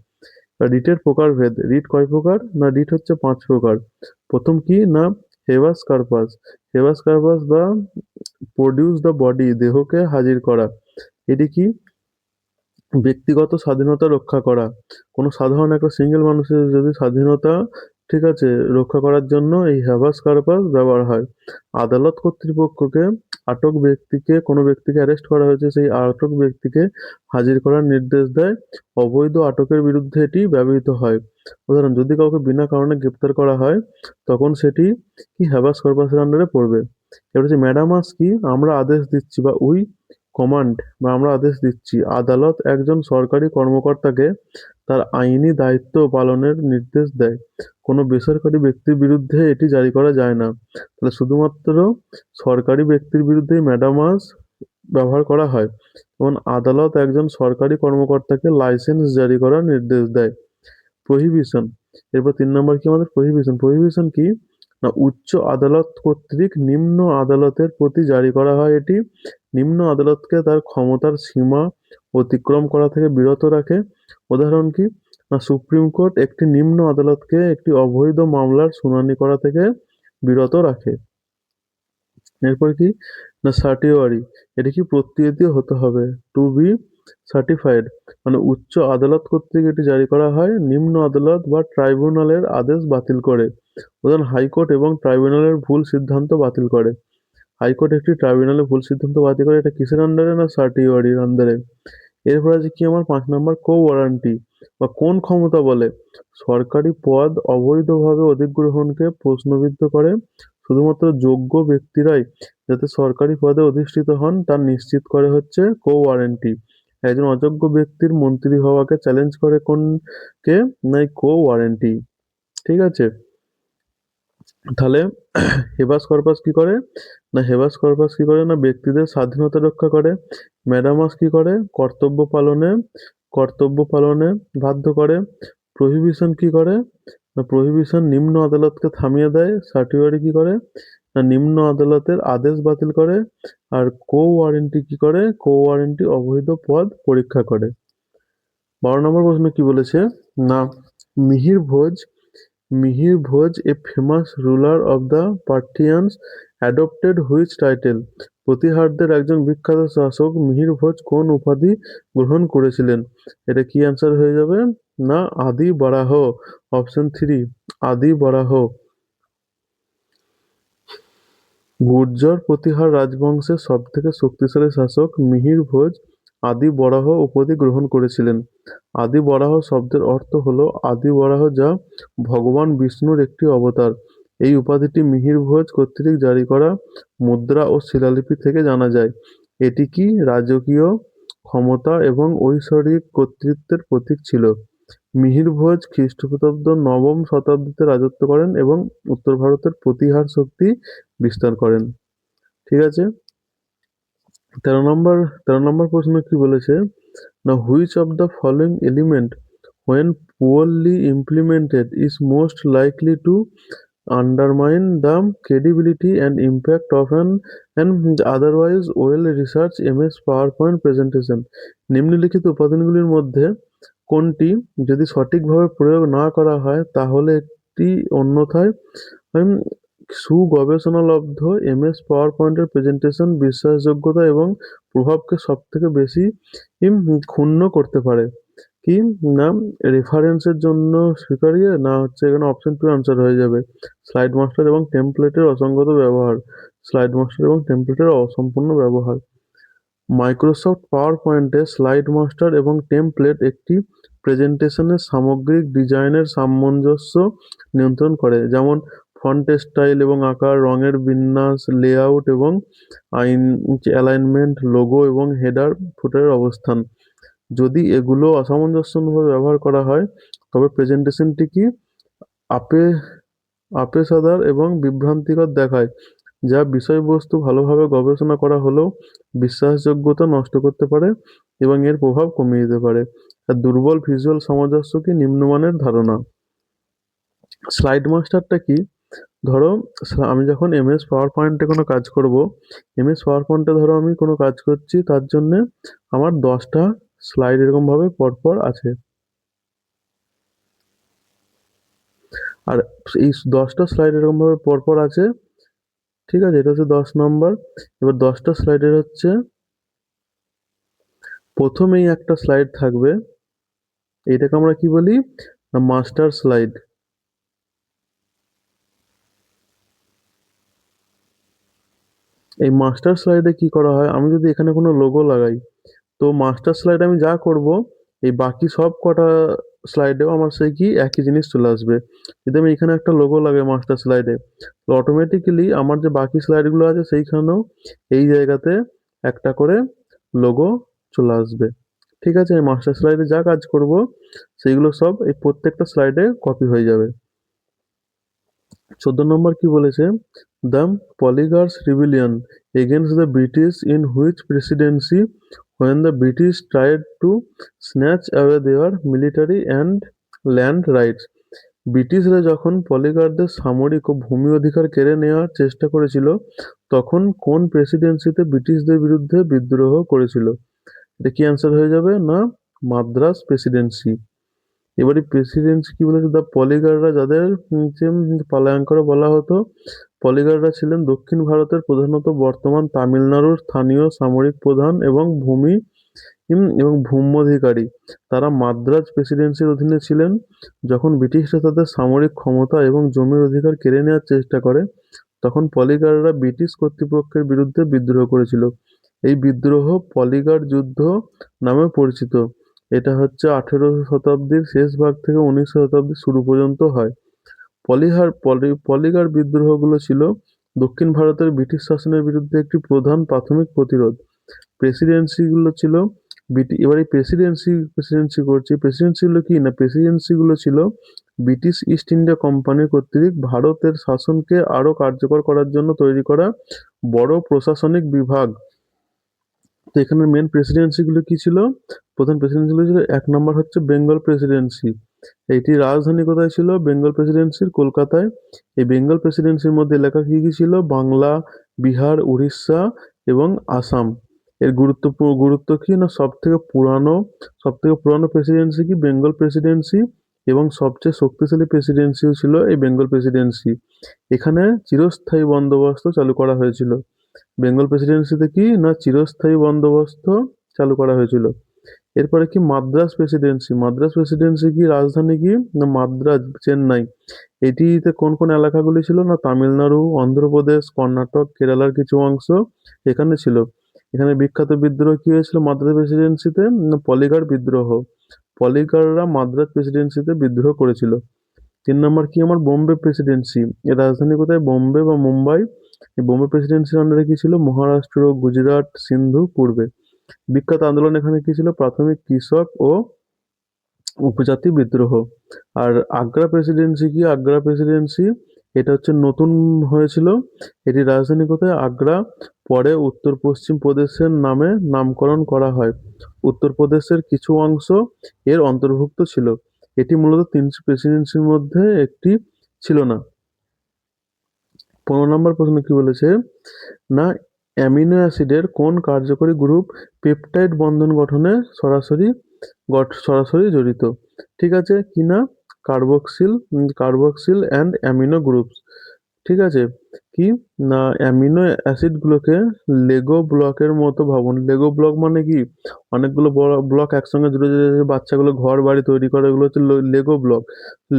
রিটের প্রকারভেদ। রিট কয় প্রকার? না, রিট হচ্ছে 5 প্রকার। প্রথম কি না, হেবাস কর্পাস। হেবাস কর্পাস বা প্রডিউস দ্য বডি, দেহকে হাজির করা। এটি কি? ব্যক্তিগত স্বাধীনতা রক্ষা করা। কোনো সাধারণ একটা সিঙ্গেল মানুষের যদি স্বাধীনতা, ঠিক আছে, রক্ষা করার জন্য এই হ্যাবাস কর্পাস ব্যবহার হয়। আদালত কর্তৃপক্ষকে কোনো ব্যক্তিকে অ্যারেস্ট করা হয়েছে সেই আটক ব্যক্তিকে হাজির করার নির্দেশ দেয়। অবৈধ আটকের বিরুদ্ধে এটি ব্যবহৃত হয়। উদাহরণ, যদি কাউকে বিনা কারণে গ্রেপ্তার করা হয় তখন সেটি কি হ্যাবাস কর্পাসের আন্ডারে পড়বে। এবার হচ্ছে ম্যাডামাস কি? আমরা আদেশ দিচ্ছি বা উই কমান্ড বা আমরা আদেশ দিচ্ছি। আদালত একজন সরকারি কর্মকর্তাকে তার আইনি দায়িত্ব পালনের নির্দেশ দেয়। কোনো বেসরকারি ব্যক্তির বিরুদ্ধে এটি জারি করা যায় না। তাহলে শুধুমাত্র সরকারি ব্যক্তির বিরুদ্ধেই ম্যাডামাস ব্যবহার করা হয়। যেমন আদালত একজন সরকারি কর্মকর্তাকে লাইসেন্স জারি করার নির্দেশ দেয়। প্রহিবিশন, এরপর 3 নম্বর কি আমাদের প্রহিবিশন। প্রহিবিশন কি? না উচ্চ আদালত কর্তৃক নিম্ন আদালতের প্রতি জারি করা হয় এটি। নিম্ন আদালতকে তার ক্ষমতার সীমা অতিক্রম করা থেকে বিরত রাখে। উদাহরণ কি? না সুপ্রিম কোর্ট একটি নিম্ন আদালতকে একটি অবৈধ মামলার শুনানি করা থেকে বিরত রাখে। এরপর কি? না সার্টিওয়ারি, এটা কি প্রত্যয়িত হতে হবে, টু বি সার্টিফাইড, মানে উচ্চ আদালত কর্তৃক এটি জারি করা হয় নিম্ন আদালত বা ট্রাইব্যুনালের আদেশ বাতিল করে। উদাহরণ হাইকোর্ট এবং ট্রাইব্যুনালের ভুল সিদ্ধান্ত বাতিল করে। হাইকোর্ট একটি ট্রাইব্যুনালের ভুল সিদ্ধান্ত বাতিল করে, এটা কিসের আন্ডারে? না সার্টিওয়ারির আন্ডারে। এরপর আছে কি আমার 5 নম্বর কো ওয়ারেন্টি বা কোন ক্ষমতা বলে সরকারি পদ অবৈধভাবে অধিগ্রহণকে প্রশ্নবিদ্ধ করে। শুধুমাত্র যোগ্য ব্যক্তিরাই যাতে সরকারি পদে অধিষ্ঠিত হন তা নিশ্চিত করে হচ্ছে কো ওয়ারেন্টি। একজন অযোগ্য ব্যক্তির মন্ত্রী হওয়াকে চ্যালেঞ্জ করে কে? না কো ওয়ারেন্টি। ঠিক আছে? তাহলে হেবাস কর্পাস কি করে? না হেবাস কর্পাস কি করে? না ব্যক্তিদের স্বাধীনতা রক্ষা করে। ম্যাডামাস কি করে? কর্তব্য পালনে বাধ্য করে। প্রহিবিশন কি করে? না প্রহিবিশন নিম্ন আদালতকে থামিয়ে দেয়। সার্টিওয়ারি কি করে? না নিম্ন আদালতের আদেশ বাতিল করে। আর কো ওয়ারেন্টি কি করে? কো ওয়ারেন্টি অবৈধ পদ পরীক্ষা করে। 12 নম্বর প্রশ্ন কি বলেছে? না মিহির ভোজ Mihir Bhoj, a famous ruler of the Parthians, adopted which title? প্রতিহারদের একজন বিখ্যাত শাসক মিহির ভোজ কোন উপাধি গ্রহণ করেছিলেন? এটা কি অ্যান্সার হয়ে যাবে? না আদি বরাহ। অপশন 3 আদি বরাহ। গুর্জর প্রতিহার রাজবংশের সবথেকে শক্তিশালী শাসক মিহির ভোজ আদি বরাহ উপাধি গ্রহণ করেছিলেন। আদি বরাহ শব্দের অর্থ হল আদি বরাহ, যা ভগবান বিষ্ণুর একটি অবতার। এই উপাধিটি মিহির ভোজ কর্তৃক জারি করা মুদ্রা ও শিলালিপি থেকে জানা যায়। এটি কি রাজকীয় ক্ষমতা এবং ঐশ্বরিক কর্তৃত্বের প্রতীক ছিল। মিহির ভোজ খ্রিস্টপূর্বাব্দ নবম শতাব্দীতে রাজত্ব করেন এবং উত্তর ভারতের প্রতিহার শক্তি বিস্তার করেন। ঠিক আছে? 13 নম্বর 13 নম্বর প্রশ্ন কি বলেছে? না which of the following element when poorly implemented is most likely to undermine the credibility and impact of an otherwise well-researched MS PowerPoint presentation? নিম্নলিখিত উপাদানগুলির মধ্যে কোনটি যদি সঠিকভাবে প্রয়োগ না করা হয় তাহলে একটি অন্যথায় উম, সুগবেষণালব্ধ এমএস পাওয়ার পয়েন্টের প্রেজেন্টেশন বিশ্বাসযোগ্যতা এবং প্রভাবকে সবথেকে বেশি ক্ষুণ্ণ করতে পারে। কি? না রেফারেন্সের জন্য স্বীকার্য, না হচ্ছে এখানে অপশন 2 আনসার হয়ে যাবে স্লাইড মাস্টার এবং টেমপ্লেটের অসঙ্গত ব্যবহার। স্লাইড মাস্টার এবং টেমপ্লেটের অসম্পূর্ণ ব্যবহার। মাইক্রোসফট পাওয়ার পয়েন্টে স্লাইড মাস্টার এবং টেমপ্লেট একটি প্রেজেন্টেশনের সামগ্রিক ডিজাইনের সামঞ্জস্য নিয়ন্ত্রণ করে, যেমন ফন্ট স্টাইল এবং আকার, রঙের বিন্যাস, লেআউট এবং অ্যালাইনমেন্ট, লোগো এবং হেডার ফুটারের অবস্থান। যদি এগুলো অসামঞ্জস্যভাবে ব্যবহার করা হয় তবে প্রেজেন্টেশনটি কি আপে আপেশাদার এবং বিভ্রান্তিকর দেখায়, যা বিষয়বস্তু ভালোভাবে গবেষণা করা হলেও বিশ্বাসযোগ্যতা নষ্ট করতে পারে এবং এর প্রভাব কমিয়ে দিতে পারে। আর দুর্বল ভিজুয়াল সামঞ্জস্য কি নিম্নমানের ধারণা। স্লাইড মাস্টারটা কি? ধরো আমি যখন এমএস পাওয়ার পয়েন্টে কোনো কাজ করব, এমএস পাওয়ার পয়েন্টে ধরো আমি কোনো কাজ করছি, তার জন্যে আমার 10টা স্লাইড এরকমভাবে পরপর আছে। আর এই 10টা স্লাইড এরকমভাবে পরপর আছে। ঠিক আছে? এটা হচ্ছে 10 নম্বর। এবার 10টা স্লাইডের হচ্ছে প্রথমেই একটা স্লাইড থাকবে, এটাকে আমরা কি বলি? না মাস্টার স্লাইড। এই মাস্টার স্লাইডে কি করা হয়, আমি যদি এখানে কোনো লোগো লাগাই তো মাস্টার স্লাইডে আমি যা করব এই বাকি সব কটা স্লাইডেও আমার সেই কি একই জিনিস চলে আসবে। যদি আমি এখানে একটা লোগো লাগাই মাস্টার স্লাইডে তো অটোমেটিক্যালি আমার যে বাকি স্লাইডগুলো আছে সেইখানেও এই জায়গাতে একটা করে লোগো চলে আসবে। ঠিক আছে? এই মাস্টার স্লাইডে যা কাজ করব সেইগুলো সব এই প্রত্যেকটা স্লাইডে কপি হয়ে যাবে। 14 নম্বর কি বলেছে? The Poligars rebellion against the British in which presidency when the British tried to snatch away their military and land rights. ব্রিটিশরা যখন পলিগারদের সামরিক ও ভূমি অধিকার কেড়ে নেওয়ার চেষ্টা করেছিল তখন কোন প্রেসিডেন্সিতে ব্রিটিশদের বিরুদ্ধে বিদ্রোহ করেছিল? এটা কি অ্যান্সার হয়ে যাবে? না, মাদ্রাজ প্রেসিডেন্সি। এবারে প্রেসিডেন্সি কি বলেছে? দ্য পলিগাররা যাদের পালায়ঙ্করা বলা হতো, পলিগাররা ছিলেন দক্ষিণ ভারতের প্রধানত বর্তমান তামিলনাড়ুর স্থানীয় সামরিক প্রধান এবং ভূম্যধিকারী। তারা মাদ্রাজ প্রেসিডেন্সির অধীনে ছিলেন। যখন ব্রিটিশরা তাদের সামরিক ক্ষমতা এবং জমির অধিকার কেড়ে নেওয়ার চেষ্টা করে তখন পলিগাররা ব্রিটিশ কর্তৃপক্ষের বিরুদ্ধে বিদ্রোহ করেছিল। এই বিদ্রোহ পলিগার যুদ্ধ নামে পরিচিত। এটা হচ্ছে 18 শতাব্দীর শেষ ভাগ থেকে 19 শতাব্দীর শুরু পর্যন্ত হয়। পলিগার বিদ্রোহগুলো ছিল দক্ষিণ ভারতের ব্রিটিশ শাসনের বিরুদ্ধে একটি প্রধান প্রাথমিক প্রতিরোধ। প্রেসিডেন্সিগুলো ছিল এবার এই প্রেসিডেন্সি করছি। প্রেসিডেন্সিগুলো কি না, প্রেসিডেন্সিগুলো ছিল ব্রিটিশ ইস্ট ইন্ডিয়া কোম্পানি কর্তৃক ভারতের শাসনকে আরো কার্যকর করার জন্য তৈরি করা বড় প্রশাসনিক বিভাগ। তো এখানে মেন প্রেসিডেন্সিগুলো কি ছিল? প্রধান প্রেসিডেন্সিগুলো ছিল, 1 নম্বর হচ্ছে বেঙ্গল প্রেসিডেন্সি। এইটির রাজধানী কোথায় ছিল? বেঙ্গল প্রেসিডেন্সির কলকাতায়। এই বেঙ্গল প্রেসিডেন্সির মধ্যে এলাকা কি কি ছিল? বাংলা, বিহার, উড়িষ্যা এবং আসাম। এর গুরুত্ব কি না, সবথেকে পুরানো প্রেসিডেন্সি কি? বেঙ্গল প্রেসিডেন্সি। এবং সবচেয়ে শক্তিশালী প্রেসিডেন্সিও ছিল এই বেঙ্গল প্রেসিডেন্সি। এখানে চিরস্থায়ী বন্দোবস্ত চালু করা হয়েছিল। বেঙ্গল প্রেসিডেন্সিতে কি না, চিরস্থায়ী বন্দোবস্ত চালু করা হয়েছিল। এরপরে কি? মাদ্রাজ প্রেসিডেন্সি। মাদ্রাজ প্রেসিডেন্সি কি রাজধানী কি না, মাদ্রাজ, চেন্নাই। এটিতে কোন কোন এলাকাগুলি ছিল না, তামিলনাড়ু, অন্ধ্রপ্রদেশ, কর্ণাটক, কেরালার কিছু অংশ এখানে ছিল। এখানে বিখ্যাত বিদ্রোহ কি হয়েছিল মাদ্রাজ প্রেসিডেন্সিতে? না, পলিগার বিদ্রোহ। পলিগাররা মাদ্রাজ প্রেসিডেন্সিতে বিদ্রোহ করেছিল। 3 নম্বর কি আমার? বোম্বে প্রেসিডেন্সি। এর রাজধানী কোথায়? বোম্বে বা মুম্বাই। এই বোম্বে প্রেসিডেন্সির আন্ডারে কি ছিল? মহারাষ্ট্র, গুজরাট, সিন্ধু পূর্বে। বিখ্যাত আন্দোলন এখানে কি ছিল? প্রাথমিক কৃষক ও উপজাতি বিদ্রোহ। আর আগ্রা প্রেসিডেন্সি কি? আগ্রা প্রেসিডেন্সি এটা হচ্ছে নতুন হয়েছিল। এটির রাজধানী কোথায়? আগ্রা। পরে উত্তর পশ্চিম প্রদেশের নামে নামকরণ করা হয়। উত্তরপ্রদেশের কিছু অংশ এর অন্তর্ভুক্ত ছিল। এটি মূলত 3 প্রেসিডেন্সির মধ্যে একটি ছিল না। 15 নম্বর প্রশ্ন কি বলেছে? না, অ্যামিনো অ্যাসিডের কোন কার্যকরী গ্রুপ পেপটাইড বন্ধন গঠনে সরাসরি জড়িত? ঠিক আছে কি না? Carboxyl and amino groups. ঠিক আছে কি না, অ্যামিনো অ্যাসিডগুলোকে লেগো ব্লকের মতো ভাবুন। লেগো ব্লক মানে কি? অনেকগুলো বড় ব্লক একসঙ্গে জুড়ে যে বাচ্চাগুলো ঘর বাড়ি তৈরি করে, এগুলো হচ্ছে লেগো ব্লক।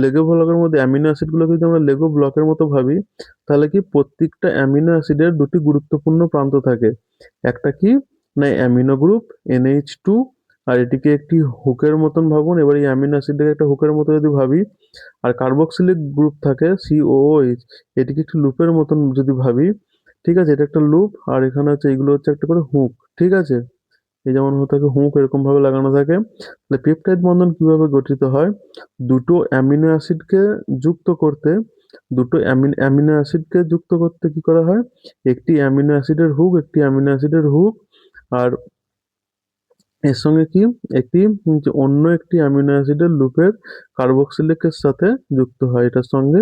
লেগো ব্লকের মধ্যে অ্যামিনো অ্যাসিডগুলোকে যদি আমরা লেগো ব্লকের মতো ভাবি তাহলে কি প্রত্যেকটা অ্যামিনো অ্যাসিডের দুটি গুরুত্বপূর্ণ প্রান্ত থাকে। একটা কি না, অ্যামিনো গ্রুপ NH2। আর এটিকে একটি হুকের মতন ভাবুন। এবার এই অ্যামিনো অ্যাসিডটাকে একটা হুকের মতো যদি ভাবি, আর কার্বক্সিলিক গ্রুপ থাকে COOH, এটিকে একটি লুপের মতন যদি ভাবি। ঠিক আছে, এটা একটা লুপ আর এখানে হচ্ছে এইগুলো হচ্ছে একটা করে হুক। ঠিক আছে, এই যেমন হয়ে থাকে হুক এরকম ভাবে লাগানো থাকে। তাহলে পেপটাইড বন্ধন কিভাবে গঠিত হয়? দুটো অ্যামিনো অ্যাসিডকে যুক্ত করতে কি করা হয়? একটি অ্যামিনো অ্যাসিডের হুক, আর এর সঙ্গে কি একটি যে অন্য একটি অ্যামিনো অ্যাসিডের লুপের কার্বক্সিলিকের সাথে যুক্ত হয়, এটার সঙ্গে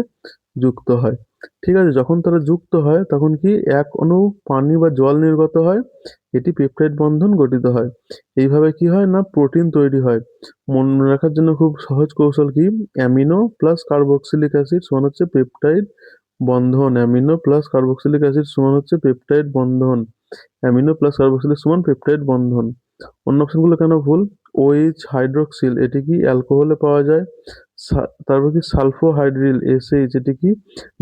যুক্ত হয়। ঠিক আছে, যখন তারা যুক্ত হয় তখন কি এক অণু পানি বা জল নির্গত হয়, এটি পেপটাইড বন্ধন গঠিত হয়। এইভাবে কি হয় না, প্রোটিন তৈরি হয়। মনে রাখার জন্য খুব সহজ কৌশল কি? অ্যামিনো প্লাস কার্বক্সিলিক অ্যাসিড সমান হচ্ছে পেপটাইড বন্ধন। অ্যামিনো প্লাস কার্বক্সিলিক অ্যাসিড সমান হচ্ছে পেপটাইড বন্ধন। অ্যামিনো প্লাস কার্বক্সিলিক সমান পেপটাইড বন্ধন। অন্য অপশনগুলো কেন ভুল? OH হাইড্রোক্সিল এটি কি অ্যালকোহলে পাওয়া যায়। তারপর কি সালফোহাইড্রিল SH এটি কি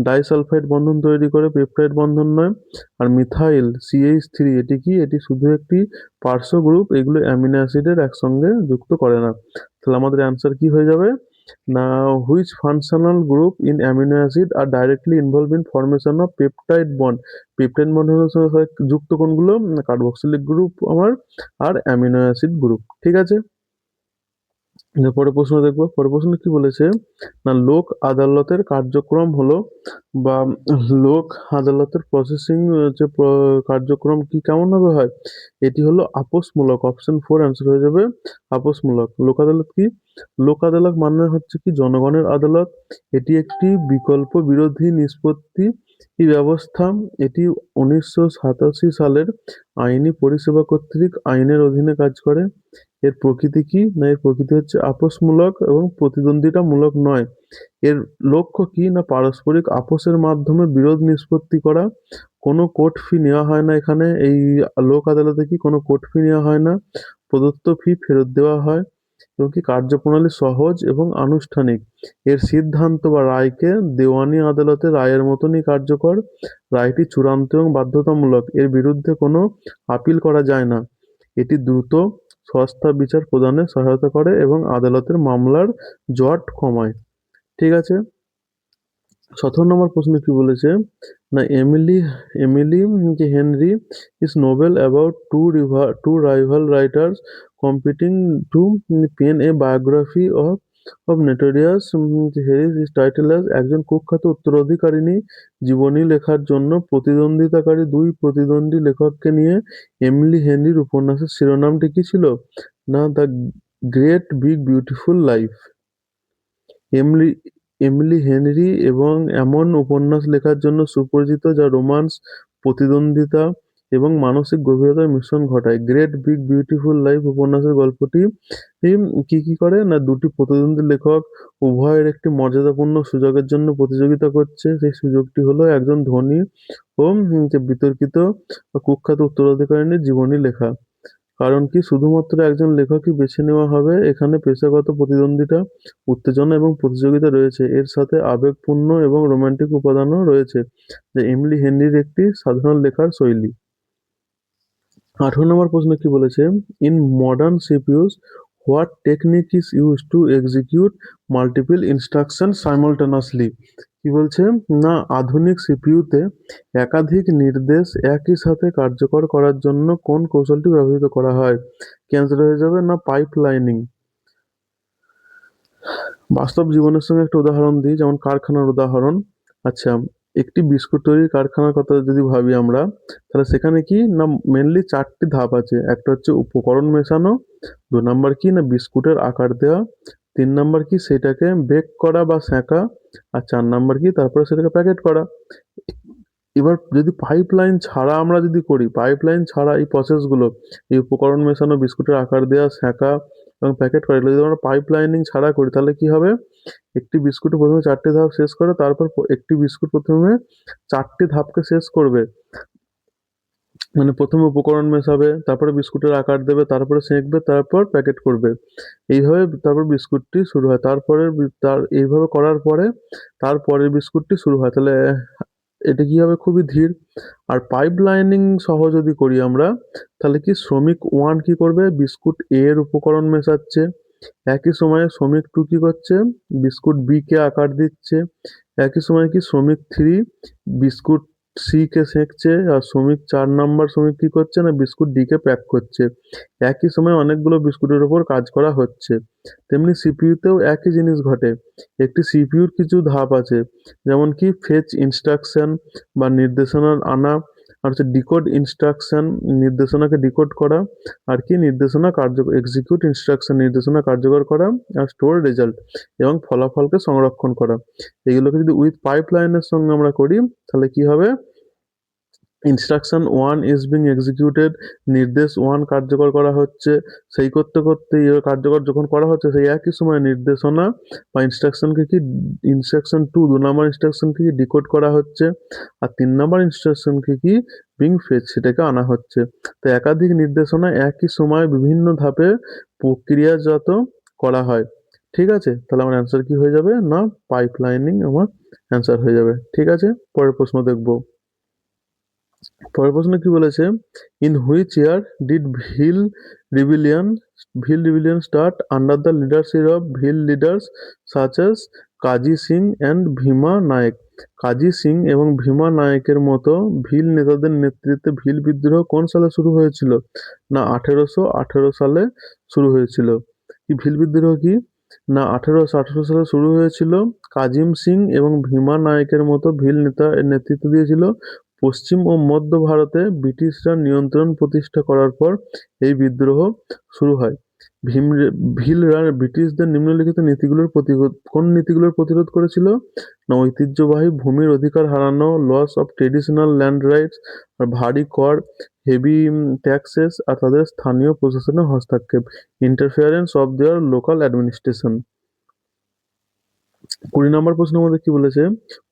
ডাইসালফাইড বন্ধন তৈরি করে, পেপটাইড বন্ধন নয়। আর মিথাইল CH3 এটি কি? এটি শুধু একটি পার্শ্ব গ্রুপ, এগুলো অ্যামিনো অ্যাসিডের একসঙ্গে যুক্ত করে না। তাহলে আমাদের অ্যান্সার কি হয়ে যাবে? না, which functional group in amino acid are directly involve in formation of peptide bond? Peptide বন্ধনের সঙ্গে যুক্ত কোনগুলো? কার্বক্সিলিক গ্রুপ আর অ্যামিনো অ্যাসিড গ্রুপ। ঠিক আছে। পরের প্রশ্ন দেখবো। পরের প্রশ্ন কি বলেছে, না লোক আদালতের কার্যক্রম হলো বা লোক আদালতের প্রসেসিং যে কার্যক্রম কি কেমন ভাবে হয়, এটি হলো আপোষমূলক। অপশন ফোর অ্যান্সার হয়ে যাবে আপোষমূলক। লোক আদালত কি, লোক আদালত মানে হচ্ছে কি জনগণের আদালত। এটি একটি বিকল্প বিরোধী নিষ্পত্তি ব্যবস্থা। এটি 1987 সালের আইনি পরিষেবা কর্তৃক আইনের অধীনে কাজ করে। এর প্রকৃতি কি, না এর প্রকৃতি হচ্ছে আপোষমূলক এবং প্রতিদ্বন্দ্বিতামূলক নয়। এর লক্ষ্য কি, না পারস্পরিক আপোষের মাধ্যমে বিরোধ নিষ্পত্তি করা। কোনো কোর্ট ফি নেওয়া হয় না এখানে। এই লোক আদালতে কি কোনো কোর্ট ফি নেওয়া হয় না, প্রদত্ত ফি ফেরত দেওয়া হয়। এবং কি কার্যপ্রণালী সহজ এবং আনুষ্ঠানিক। এর সিদ্ধান্ত বা রায়কে দেওয়ানি আদালতের রায়ের মতনই কার্যকর। রায়টি চূড়ান্ত এবং বাধ্যতামূলক। এর বিরুদ্ধে কোনো আপিল করা যায় না। এটি দ্রুত সস্তা বিচার প্রদানে সহায়তা করে এবং আদালতের মামলার জট কমায়। ঠিক আছে। 17 নম্বর প্রশ্ন কি বলেছে, না এমিলি এমিলি যে Henry is novel about two rival writers competing to pen a biography of notorious Harris is title as. একজন কুখ্যাত উত্তরাধিকারিণী জীবনী লেখার জন্য প্রতিদ্বন্দ্বিতাকারী দুই প্রতিদ্বন্দ্বী লেখককে নিয়ে এমিলি হেনরির উপন্যাসের শিরোনামটি কি ছিল, না the great big beautiful life. এমলি এমিলি হেনরি এবং এমন উপন্যাস লেখার জন্য সুপরিচিত যা রোমান্স, প্রতিদ্বন্দ্বিতা এবং মানসিক গভীরতার মিশ্রণ ঘটায়। গ্রেট বিগ বিউটিফুল লাইফ উপন্যাসের গল্পটি কি কি করে, না দুটি প্রতিদ্বন্দ্বী লেখক উভয়ের একটি মর্যাদাপূর্ণ সুযোগের জন্য প্রতিযোগিতা করছে। সেই সুযোগটি হলো একজন ধনী ও যে বিতর্কিত বা কুখ্যাত উত্তরাধিকারিণীর জীবনী লেখা। কারণ কি শুধুমাত্র একজন লেখকই বেছে নেওয়া হবে। এখানে পেশাগত প্রতিদ্বন্দ্বিতা, উত্তেজনা এবং প্রতিযোগিতা রয়েছে। এর সাথে আবেগপূর্ণ এবং রোমান্টিক উপাদানও রয়েছে, যা এমিলি হেনরির একটি সাধারণ লেখার শৈলী। 18 নম্বর প্রশ্ন কি বলেছে, in modern CPUs what technique is used to execute multiple instruction simultaneously. কি বলছে, না আধুনিক সিপিইউতে একাধিক নির্দেশ একই সাথে কার্যকর করার জন্য কোন কৌশলটি ব্যবহৃত করা হয়। ক্যান্সেল হয়ে যাবে, না পাইপলাইনিং। বাস্তব জীবনের সঙ্গে একটা উদাহরণ দিই, যেমন কারখানার উদাহরণ। আচ্ছা, একটি বিস্কুট তৈরির কারখানার কথা যদি ভাবি আমরা, তাহলে সেখানে কি না মেনলি চারটি ধাপ আছে। একটা হচ্ছে উপকরণ মেশানো, 2 নাম্বার কি না বিস্কুটের আকার দেওয়া, 3 নাম্বার কি সেটাকে বেক করা বা সেঁকা, আর 4 নাম্বার কি তারপরে সেটাকে প্যাকেট করা। এবার যদি পাইপলাইন ছাড়া আমরা যদি করি, পাইপলাইন ছাড়া এই প্রসেসগুলো, এই উপকরণ মেশানো, বিস্কুটের আকার দেওয়া, সেঁকা এবং প্যাকেট করা, এগুলো যদি আমরা পাইপলাইনিং ছাড়া করি তাহলে কি হবে, একটি বিস্কুটে প্রথমে 4টি ধাপ শেষ করে তারপর একটি বিস্কুট প্রথমে 4টি ধাপকে শেষ করবে। মানে প্রথমে উপকরণ মেশাবে, তারপরে বিস্কুটের আকার দেবে, তারপরে সেঁকবে, তারপর প্যাকেট করবে। এইভাবে তারপর বিস্কুটটি শুরু হয়। তার এইভাবে করার পরে তারপরের বিস্কুটটি শুরু হয়। তাহলে এটা কি হবে, খুবই ধীর। আর পাইপলাইনিং সহ যদি করি আমরা, তাহলে কি শ্রমিক 1 কি করবে, বিস্কুট এ এর উপকরণ মেশাচ্ছে। একই সময়ে শ্রমিক 2 কি করছে, বিস্কুট বি কে আকার দিচ্ছে। একই সময় কি শ্রমিক 3 বিস্কুট সি কে সেঁকছে। আর শ্রমিক 4 নাম্বার শ্রমিক কি করছে, না বিস্কুট ডি কে প্যাক করছে। একই সময়ে অনেকগুলো বিস্কুটের উপর কাজ করা হচ্ছে। তেমনি সিপিইউতেও একই জিনিস ঘটে। একটি সিপিইউর কিছু ধাপ আছে, যেমন কি ফেচ ইনস্ট্রাকশন বা নির্দেশনার আনা, আর হচ্ছে ডিকোড ইনস্ট্রাকশন নির্দেশনাকে ডিকোড করা, আর কি নির্দেশনা কার্যকর এক্সিকিউট ইনস্ট্রাকশন নির্দেশনা কার্যকর করা, আর স্টোর রেজাল্ট এবং ফলাফলকে সংরক্ষণ করা। এগুলোকে যদি উইথ পাইপলাইনের সঙ্গে আমরা করি তাহলে কি হবে, ইনস্ট্রাকশন 1 ইজ বিং এক্সিকিউটেড, নির্দেশ 1 কার্যকর করা হচ্ছে। সেই করতে করতে কার্যকর যখন করা হচ্ছে সেই একই সময় নির্দেশনা বা ইনস্ট্রাকশনকে কি ইনস্ট্রাকশন 2 2 নাম্বার ইনস্ট্রাকশনকে কি ডিকোড করা হচ্ছে। আর 3 নাম্বার ইনস্ট্রাকশনকে কি বিং ফেচ সেটাকে আনা হচ্ছে। তো একাধিক নির্দেশনা একই সময় বিভিন্ন ধাপে প্রক্রিয়াজাত করা হয়। ঠিক আছে, তাহলে আমার অ্যান্সার কি হয়ে যাবে, না পাইপলাইনিং আমার অ্যান্সার হয়ে যাবে। ঠিক আছে, পরের প্রশ্ন দেখবো। পরের প্রশ্ন কি বলেছে, in which year did Bhil rebellion start under the leadership of Bhil leaders such as Kaji Singh and Bhima Nayak. Kaji Singh এবং ভীমা নায়েকের মতো ভিল নেতাদের নেতৃত্বে ভিল বিদ্রোহ কোন সালে শুরু হয়েছিল, না 1818 সালে শুরু হয়েছিল। কি ভিল বিদ্রোহ কি, না 1818 সালে শুরু হয়েছিল। কাজিম সিং এবং ভীমা নায়কের মতো ভিল নেতা এর নেতৃত্ব দিয়েছিল। পশ্চিম ও মধ্য ভারতে ব্রিটিশরা নিয়ন্ত্রণ প্রতিষ্ঠা করার পর এই বিদ্রোহ শুরু হয়। ভিলরা ব্রিটিশদের নিম্নলিখিত নীতিগুলোর প্রতিরোধ কোন নীতিগুলোর প্রতিরোধ করেছিল? না ঐতিহ্যবাহী ভূমির অধিকার হারানো, loss of traditional land rights, আর ভারী কর, হেভি ট্যাক্সেস, আর তাদের স্থানীয় প্রশাসনের হস্তক্ষেপ, interference of their local administration. 20 নম্বর প্রশ্নের মধ্যে কি বলেছে?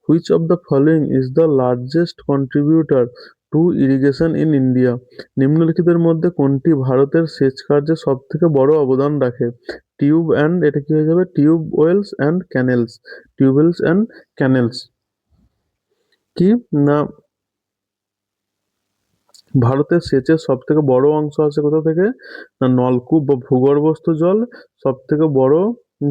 Which of the following is the largest contributor to irrigation in India? নিম্নলিখিতের মধ্যে কোনটি ভারতের সেচ কার্যে সব থেকে বড় অবদান রাখে? টিউব অ্যান্ড এটা কি হয়ে যাবে? Tube wells and canals. Tube wells and canals কি না ভারতের সেচের সব থেকে বড় অংশ আসে কোথা থেকে? না নলকূপ বা ভূগর্ভস্থ জল সব থেকে বড়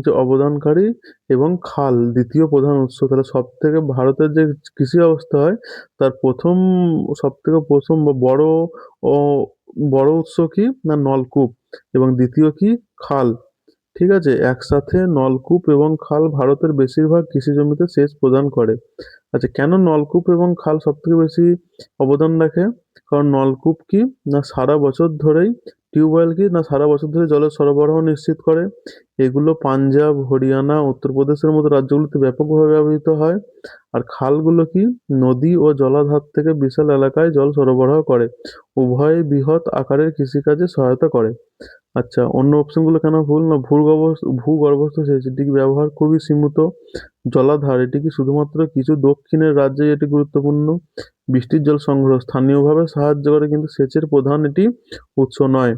যে অবদানকারী, এবং খাল দ্বিতীয় প্রধান উৎস। তাহলে সব থেকে ভারতের যে কৃষি অবস্থা হয় তার প্রথম, সব থেকে প্রথম বা বড় ও বড় উৎস কি না নলকূপ, এবং দ্বিতীয় কি খাল। ঠিক আছে, একসাথে নলকূপ এবং খাল ভারতের বেশিরভাগ কৃষি জমিতে সেচ প্রদান করে। আচ্ছা, কেন নলকূপ এবং খাল সব থেকে বেশি অবদান রাখে? কারণ নলকূপ কি না সারা বছর ধরেই, টিউবওয়েল কি না সারা বছর ধরে জলের সরবরাহ নিশ্চিত করে। এগুলো পাঞ্জাব, হরিয়ানা, উত্তরপ্রদেশের মতো রাজ্যগুলোতে ব্যাপকভাবে ব্যবহৃত হয়। আর খালগুলো কি নদী ও জলাধার থেকে বিশাল এলাকায় জল সরবরাহ করে। উভয়ই বৃহৎ আকারের কৃষিকাজে সহায়তা করে। আচ্ছা, অন্য অপশনগুলো কেন ভুল? না ভূগর্ভস্থ সেচ এটির ব্যবহার খুবই সীমিত। জলাধার এটি কি শুধুমাত্র কিছু দক্ষিণের রাজ্যে এটি গুরুত্বপূর্ণ। বৃষ্টির জল সংগ্রহ স্থানীয়ভাবে সাহায্য করে, কিন্তু সেচের প্রধান এটি উৎস নয়।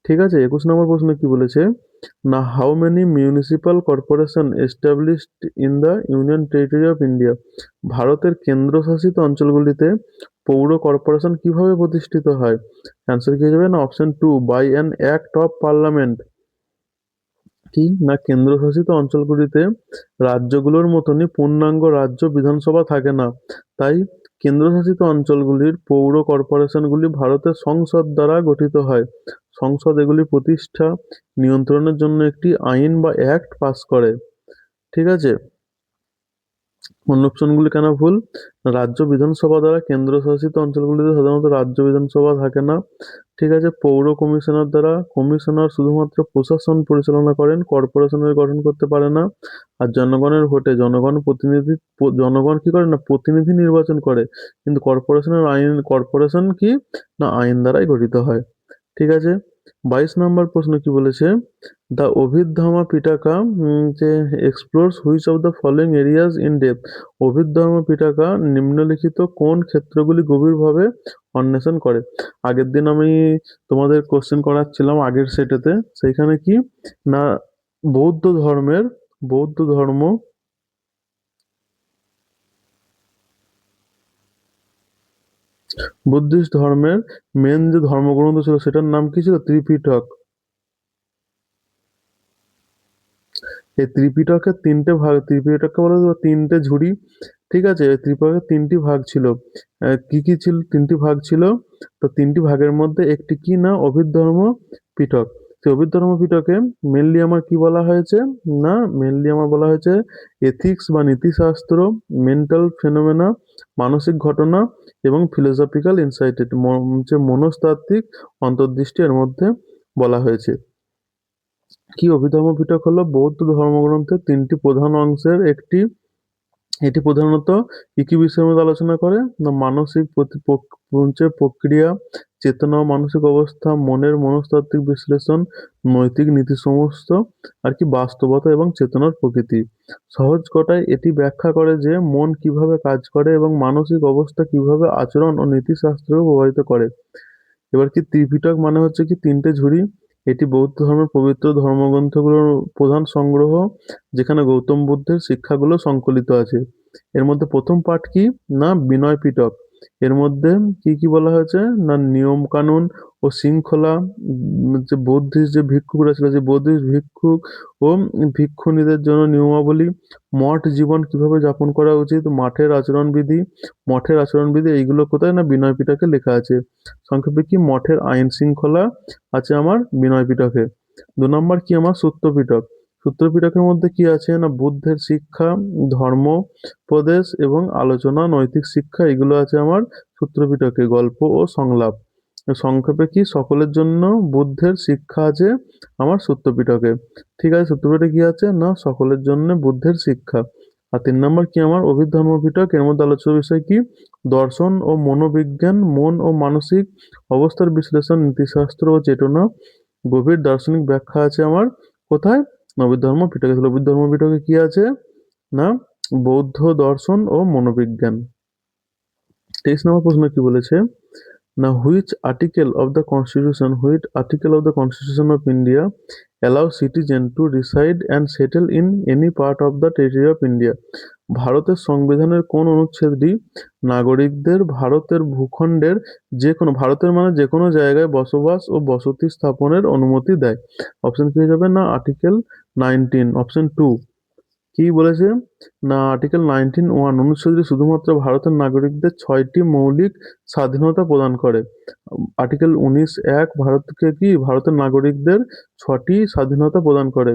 ঠিক আছে, 21 নম্বর প্রশ্ন কি বলেছে? না how many municipal corporation established in the union territory of India? ভারতের কেন্দ্রশাসিত অঞ্চলগুলিতে পৌর কর্পোরেশন কিভাবে প্রতিষ্ঠিত হয়? অ্যান্সার কি হয়ে যাবে? না option two, by an act of parliament. কি না কেন্দ্রশাসিত অঞ্চলগুলিতে রাজ্যগুলোর মতনই পূর্ণাঙ্গ রাজ্য বিধানসভা থাকে না। তাই কেন্দ্রশাসিত অঞ্চলগুলির পৌর কর্পোরেশনগুলি ভারতের সংসদ দ্বারা গঠিত হয়। সংসদ এগুলি প্রতিষ্ঠা, নিয়ন্ত্রণের জন্য একটি আইন বা অ্যাক্ট পাস করে। ঠিক আছে, অন্য অপশনগুলি কেন ভুল? রাজ্য বিধানসভা দ্বারা কেন্দ্রশাসিত অঞ্চলগুলিতে সাধারণত রাজ্য বিধানসভা থাকে না। ঠিক আছে, পৌর কমিশনার দ্বারা, কমিশনার শুধুমাত্র প্রশাসন পরিচালনা করেন, কর্পোরেশনের গঠন করতে পারে না। আর জনগণের ভোটে জনগণ কি করে না প্রতিনিধি নির্বাচন করে, কিন্তু কর্পোরেশন কি না আইন দ্বারাই গঠিত হয়। ঠিক আছে, 22 নম্বর প্রশ্ন কি বলেছে? দ্য অভিধর্মা পিটাকা যে explores which of the following areas in depth? Abhidharma Pitaka নিম্নলিখিত কোন ক্ষেত্রগুলি গভীরভাবে অন্বেষণ করে? আগের দিন আমি তোমাদের কোশ্চেন করাচ্ছিলাম আগের সেটেতে, সেইখানে কি না বৌদ্ধ ধর্ম বুদ্ধিস্ট ধর্মের মেন যে ধর্মগ্রন্থ ছিল সেটার নাম কি ছিল? ত্রিপিটক। এই ত্রিপিটকের তিনটে ভাগ, ত্রিপিটককে বলা হয় তিনটে ঝুড়ি। ঠিক আছে, ত্রিপিটকের তিনটি ভাগ ছিল। কি কি ছিল? তিনটি ভাগ ছিল। তো তিনটি ভাগের মধ্যে একটি কি না অভিধর্ম পিটক। সেই অভিধর্ম পিটকে মেনলি আমার কি বলা হয়েছে? না মেনলি আমার বলা হয়েছে এথিক্স বা নীতিশাস্ত্র, মেন্টাল ফেনোমেনা মানসিক ঘটনা, এবং ফিলোসফিক্যাল ইনসাইট যে মনস্তাত্ত্বিক অন্তর্দৃষ্টি এর মধ্যে বলা হয়েছে। কি অভিধর্ম পিটক হলো বৌদ্ধ ধর্মগ্রন্থের তিনটি প্রধান অংশের একটি। এটি প্রধানত কি কি বিষয়ের মধ্যে আলোচনা করে? না মানসিক প্রক্রিয়া, চেতনা ও মানসিক অবস্থা, মনের মনস্তাত্ত্বিক বিশ্লেষণ, নৈতিক নীতি সমস্ত, আর কি বাস্তবতা এবং চেতনার প্রকৃতি। সহজ কথায় এটি ব্যাখ্যা করে যে মন কিভাবে কাজ করে এবং মানসিক অবস্থা কিভাবে আচরণ ও নীতিশাস্ত্রকে প্রভাবিত করে। এবার কি ত্রিপিটক মানে হচ্ছে কি তিনটে ঝুড়ি। এটি বৌদ্ধ ধর্মের পবিত্র ধর্মগ্রন্থগুলোর প্রধান সংগ্রহ, যেখানে গৌতম বুদ্ধের শিক্ষাগুলো সংকলিত আছে। এর মধ্যে প্রথম পাঠ কি না বিনয় পিটক। এর মধ্যে কি কি বলা হয়েছে? না নিয়ম কানুন ও শৃঙ্খলা, যে বৌদ্ধিস্ট যে ভিক্ষুকরা ছিল, যে বৌদ্ধিস্ট ভিক্ষুক ও ভিক্ষুণীদের জন্য নিয়মাবলী, মঠ জীবন কিভাবে যাপন করা উচিত, মঠের আচরণবিধি এইগুলো কোথায় না বিনয় পিটকে লেখা আছে। সংক্ষেপে কি মঠের আইন শৃঙ্খলা আছে আমার বিনয় পিটকে। 2 নম্বর কি আমার সূত্র পিটক। সূত্রপিটকের মধ্যে কি আছে না, বুদ্ধের শিক্ষা, ধর্মোপদেশ এবং আলোচনা, নৈতিক শিক্ষা, এগুলো আছে আমার সূত্রপিটকে, গল্প ও সংলাপ। সংক্ষেপে কি, সকলের জন্য বুদ্ধের শিক্ষা আছে আমার সূত্রপিটকে। ঠিক আছে, সূত্রপিটকে কি আছে না, সকলের জন্য বুদ্ধের শিক্ষা। আর 3 নম্বর কি আমার অভিধর্ম পিটক, এর মধ্যে আলোচ্য বিষয় কি, দর্শন ও মনোবিজ্ঞান, মন ও মানসিক অবস্থার বিশ্লেষণ, নীতিশাস্ত্র ও চেতনা, গভীর দার্শনিক ব্যাখ্যা আছে আমার কোথায়, অভিধর্ম পিটকে। তাহলে অভিধর্ম পিটকে কি আছে না, বৌদ্ধ দর্শন ও মনোবিজ্ঞান। 23 নম্বর প্রশ্ন কি বলেছে না, which article of the constitution of India allows citizen to reside and settle in any part of the territory of India? ভারতের সংবিধানের কোন অনুচ্ছেদটি নাগরিকদের ভারতের ভূখণ্ডের যে কোনো, ভারতের মানে যে কোনো জায়গায় বসবাস ও বসতি স্থাপনের অনুমতি দেয়? অপশন কি হয়ে যাবে না, আর্টিকেল 19, অপশন 2। কি বলেছে না, আর্টিকেল 19(1) অনুচ্ছেদটি শুধুমাত্র ভারতের নাগরিকদের 6টি মৌলিক স্বাধীনতা প্রদান করে। আর্টিকেল 19(1) ভারতকে কি, ভারতের নাগরিকদের 6টি স্বাধীনতা প্রদান করে।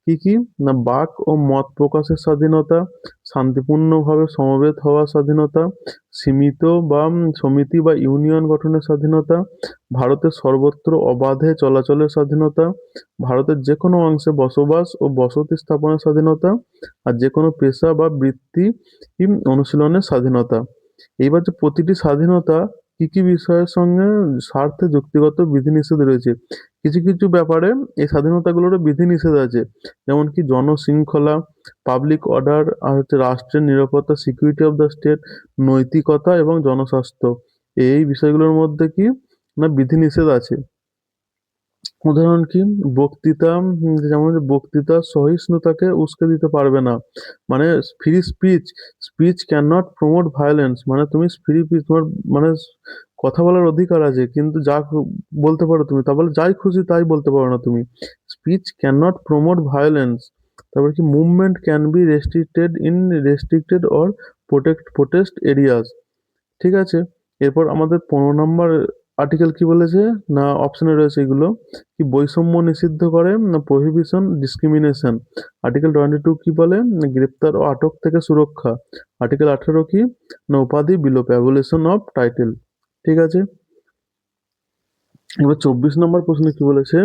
কি কি না, বাক ও মত প্রকাশের স্বাধীনতা, শান্তিপূর্ণভাবে সমবেত হওয়ার স্বাধীনতা, সীমিত বা সমিতি বা ইউনিয়ন গঠনের স্বাধীনতা, ভারতের সর্বত্র অবাধে চলাচলের স্বাধীনতা, ভারতের যে কোনো অংশে বসবাস ও বসতি স্থাপনের স্বাধীনতা, আর যে কোনো পেশা বা বৃত্তি অনুশীলনের স্বাধীনতা। এইবার যে প্রতিটি স্বাধীনতা কি কি বিষয়ের সঙ্গে স্বার্থে যুক্তিগত বিধিনিষেধ রয়েছে। কিছু কিছু ব্যাপারে এই স্বাধীনতাগুলোর বিধিনিষেধ আছে, যেমন কি জনশৃঙ্খলা, পাবলিক অর্ডার, আর হচ্ছে রাষ্ট্রের নিরাপত্তা, সিকিউরিটি অফ দ্য স্টেট, নৈতিকতা এবং জনস্বাস্থ্য। এই বিষয়গুলোর মধ্যে কি না বিধিনিষেধ আছে। উদাহরণ কি, বক্তৃতা, যেমন বক্তৃতা সহিষ্ণুতাকে উস্কে দিতে পারবে না, মানে free speech, speech can not promote violence, মানে তুমি ফ্রি স্পিচ, তোমার মানে কথা বলার অধিকার আছে, কিন্তু যা বলতে পারো তুমি, তা বলে যাই খুশি তাই বলতে পারো না তুমি। Speech can not promote violence. তারপর কি, movement can be restricted or protest areas. ঠিক আছে, এরপর আমাদের 15 নম্বর আর্টিকেল কি বলেছে না, অপশনে রয়েছে এগুলো কি, বৈষম্য নিষিদ্ধ করে না, প্রহিবিশন ডিসক্রিমিনেশন। আর্টিকেল 22 কি বলে না, গ্রেপ্তার ও আটক থেকে সুরক্ষা। আর্টিকেল 18 কি না, উপাধি বিলোপ, অ্যাবলিশন অফ টাইটেল। ঠিক আছে, এবার 24 নম্বর প্রশ্নে কি বলেছে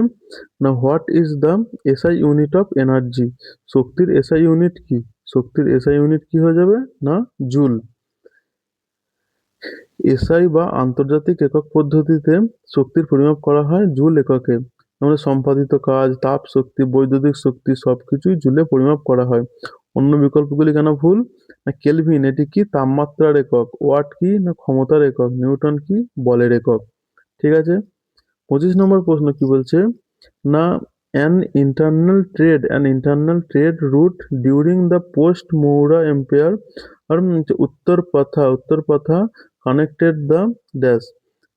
না, what is the SI unit of energy? শক্তির এসআই ইউনিট কি, শক্তির এসআই ইউনিট কি হয়ে যাবে না, জুল। এসআই বা আন্তর্জাতিক একক পদ্ধতিতে শক্তির পরিমাপ করা হয় জুল এককে। আমাদের সম্পাদিত কাজ, তাপ শক্তি, বৈদ্যুতিক শক্তি সবকিছুই জুলে পরিমাপ করা হয়। অন্য বিকল্পগুলি কেন ভুল না, কেলভিন এটি কি তাপমাত্রার একক, ওয়াট কি না ক্ষমতার একক, নিউটন কি বলের একক। ঠিক আছে, 25 নম্বর প্রশ্ন কি বলছে না, an internal trade route during the post Maurya empire আর উত্তর পথা কানেক্টেড দ্য ড্যাশ।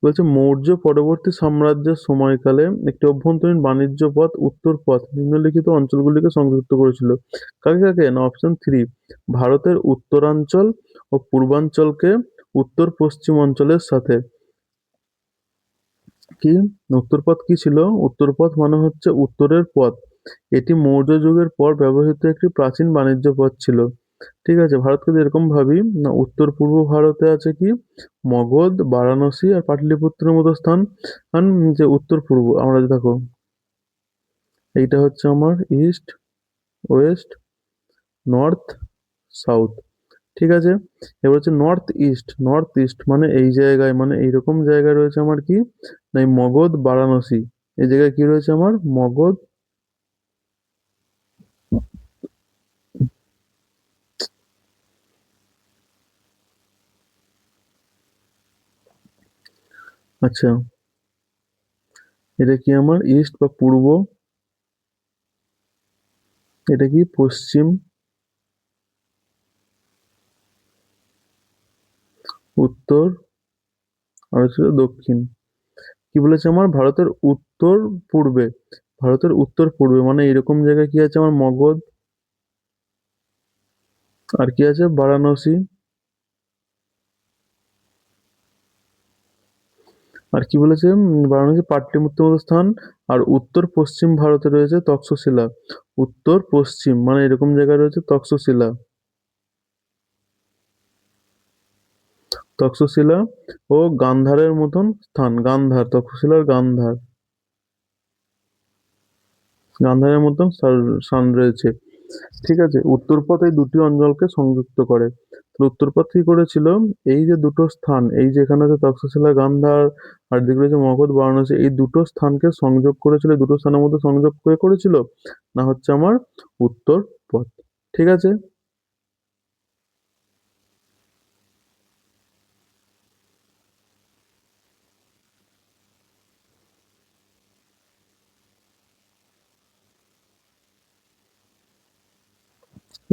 বলছে মৌর্য পরবর্তী সাম্রাজ্যের সময়কালে একটি অভ্যন্তরীণ বাণিজ্য পথ উত্তর পথ নিম্নলিখিত অঞ্চলগুলিকে সংযুক্ত করেছিল। কাকে কাকে না, অপশন 3, ভারতের উত্তরাঞ্চল ও পূর্বাঞ্চলকে উত্তর পশ্চিম অঞ্চলের সাথে। কি উত্তরপথ কি ছিল, উত্তরপথ মানে হচ্ছে উত্তরের পথ। এটি মৌর্য যুগের পর ব্যবহৃত একটি প্রাচীন বাণিজ্য পথ ছিল। ঠিক আছে, ভারতকে যদি এরকম ভাবি না, উত্তর পূর্ব ভারতে আছে কি মগধ, বারাণসী আর পাটলিপুত্রের মতো স্থান। যে উত্তর পূর্ব আমরা যে দেখো, এইটা হচ্ছে আমার ইস্ট, ওয়েস্ট, নর্থ, সাউথ। ঠিক আছে, এবার হচ্ছে নর্থ ইস্ট মানে এই জায়গায়, মানে এইরকম জায়গায় রয়েছে আমার কি না, এই মগধ, বারাণসী। এই জায়গায় কি রয়েছে আমার মগধ। আচ্ছা, এটা কি আমার ইস্ট বা পূর্ব, এটা কি পশ্চিম, উত্তর, আর হচ্ছে দক্ষিণ। কি বলেছে আমার ভারতের উত্তর পূর্বে, ভারতের উত্তর পূর্বে মানে এরকম জায়গায় কি আছে আমার মগধ, আর কি আছে বারাণসী, আর কি বলেছে, বারাণসী পাটলিপুত্র মতো স্থান, আর উত্তর পশ্চিম ভারতে রয়েছে তক্ষশিলা। উত্তর পশ্চিম মানে এরকম জায়গায় রয়েছে তক্ষশিলা। তক্ষশিলা ও গান্ধারের মতন স্থান, গান্ধার, তক্ষশিলার গান্ধার, গান্ধারের মতন স্থান রয়েছে। ঠিক আছে, উত্তরপথ এই দুটি অঞ্চলকে সংযুক্ত করে। তো উত্তরপথ কি করেছিল, এই যে দুটো স্থান, এই যে এখানে আছে তক্ষশিলা গান্ধার, আর দিকে রয়েছে মগধ বারাণসী, এই দুটো স্থানকে সংযোগ করেছিল, এই দুটো স্থানের মধ্যে সংযোগ করে করেছিল না হচ্ছে আমার উত্তর পথ। ঠিক আছে।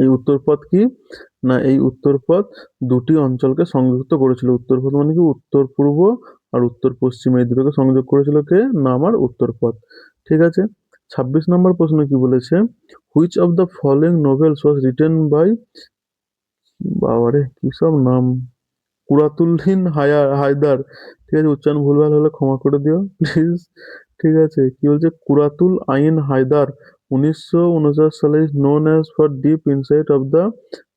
এই উত্তরপথ কি, না এই উত্তরপথ দুটি অঞ্চলকে সংযুক্ত করেছিল। উত্তরপথ মানে কি উত্তর পূর্ব আর উত্তর পশ্চিম, এই দুটোকে সংযোগ করেছিল কে, না আমার উত্তরপথ। ঠিক আছে। 26 নম্বর প্রশ্ন কি বলেছে, which of the following novels was written by, বাবারে কি সব নাম, কুরাতুল্লিন হায়দার। ঠিক আছে, উচ্চারণ ভুলভাল হলে ক্ষমা করে দিও প্লিজ। ঠিক আছে, কি বলছে, কুরাতুল আইন হায়দার 1959 সালে, is known as for deep insight of the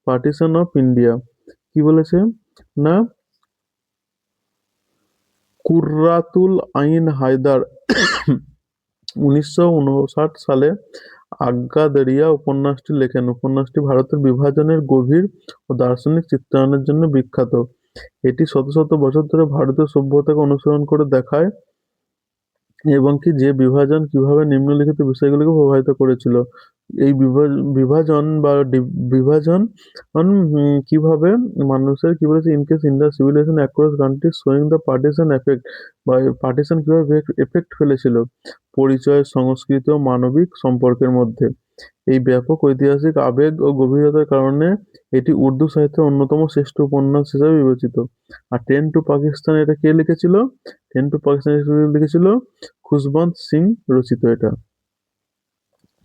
partition of India. কি বলেছে, না কুর্রাতুল আইন হায়দার 1959 সালে আজ্ঞা উপন্যাসটি লেখেন। উপন্যাসটি ভারতের বিভাজনের গভীর ও দার্শনিক চিত্রায়নের জন্য বিখ্যাত। এটি শত শত বছর ধরে ভারতীয় সভ্যতাকে অনুসরণ করে দেখায় এবং কি যে বিভাজন কিভাবে নিম্নলিখিত বিষয়গুলিকে প্রভাবিত করেছিল। এই বিভাজন বা বিভাজন কিভাবে মানুষের, কি বলেছে, in case India civilization across country showing the partition effect, বা পার্টিশন কিভাবে এফেক্ট ফেলেছিল পরিচয়, সংস্কৃতি ও মানবিক সম্পর্কের মধ্যে। এই ব্যাপক ঐতিহাসিক আবেগ ও গভীরতার কারণে এটি উর্দু সাহিত্যের অন্যতম শ্রেষ্ঠ উপন্যাস হিসেবে বিবেচিত। আর ট্রেন টু পাকিস্তান এটা কে লিখেছিল, ট্রেন টু পাকিস্তান লিখেছিল খুশবন্ত সিং রচিত এটা।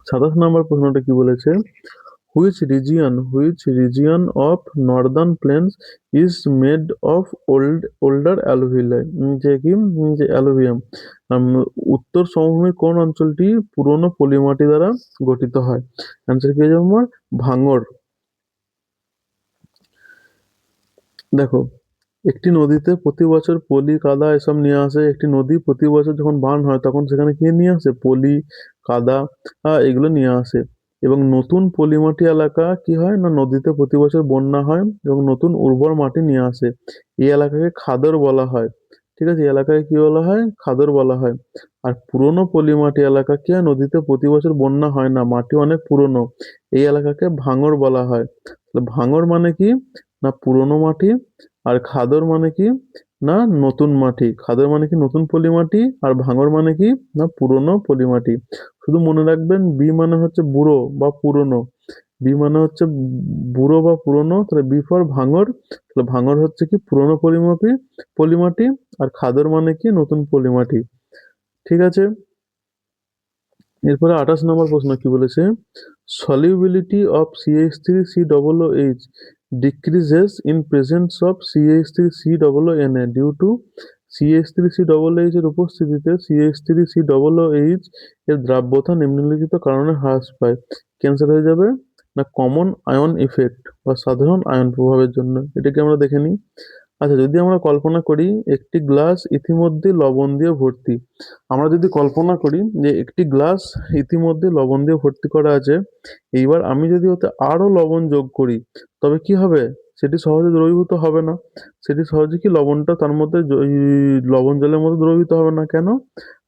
27 নম্বর প্রশ্নটা কি বলেছে, which region of northern plains is made of older alluvium, যে কি, যে অ্যালুভিয়াম, উত্তর সমভূমির কোন অঞ্চলটি পুরনো পলিমাটি দ্বারা গঠিত হয়। অ্যান্সার কি হয়ে যাবে আমার, ভাঙড়। দেখো, একটি নদীতে প্রতি বছর পলি কাদা এসব নিয়ে আসে। একটি নদী প্রতি বছর যখন বান হয় তখন সেখানে কি নিয়ে আসে, পলি কাদা, এগুলো নিয়ে আসে। এবং নতুন পলিমাটি এলাকা কি হয়, না নদীতে প্রতি বছর বন্যা হয় এবং নতুন উর্বর মাটি নিয়ে আসে। এই এলাকাকে খাদর বলা হয়। ঠিক আছে, এই এলাকাকে কি বলা হয়, খাদর বলা হয়। আর পুরনো পলিমাটি এলাকা কি হয়, নদীতে প্রতি বছর বন্যা হয় না, মাটি অনেক পুরনো, এই এলাকাকে ভাঙর বলা হয়। তাহলে ভাঙর মানে কি, না পুরনো মাটি, আর খাদর মানে কি, না নতুন মাটি। খাদর মানে কি নতুন পলি মাটি, আর ভাঙর মানে কি, না পুরনো পলি মাটি। শুধু মনে রাখবেন, বি মানে হচ্ছে বুড়ো বা পুরনো, বি মানে হচ্ছে বুড়ো বা পুরনো, তাহলে বি ফর ভাঙর। তাহলে ভাঙর হচ্ছে কি পুরনো পলিমাটি, পলিমাটি, আর খাদর মানে কি নতুন পলিমাটি। ঠিক আছে। এরপরে 28 নম্বর প্রশ্ন কি বলেছে, solubility of CH3COOH decreases in presence of CH3COONA due to CH3COOH এর উপস্থিতিতে CH3COOH এর দ্রাব্যতা নিম্নলিখিত কারণে হ্রাস পায়। ক্যান্সেল হয়ে যাবে, না কমন আয়ন ইফেক্ট বা সাধারণ আয়ন প্রভাবের জন্য। এটাকে আমরা দেখে নিই। আচ্ছা, যদি আমরা কল্পনা করি একটি গ্লাস ইতিমধ্যে লবণ দিয়ে ভর্তি, আমরা যদি কল্পনা করি যে একটি গ্লাস ইতিমধ্যে লবণ দিয়ে ভর্তি করা আছে, এইবার আমি যদি ওতে আরো লবণ যোগ করি, তবে কি হবে, সেটি সহজে দ্রবীভূত হবে না। সেটি সহজে কি লবণটা তার মধ্যে লবণ জলের মধ্যে দ্রবীভূত হবে না, কেন,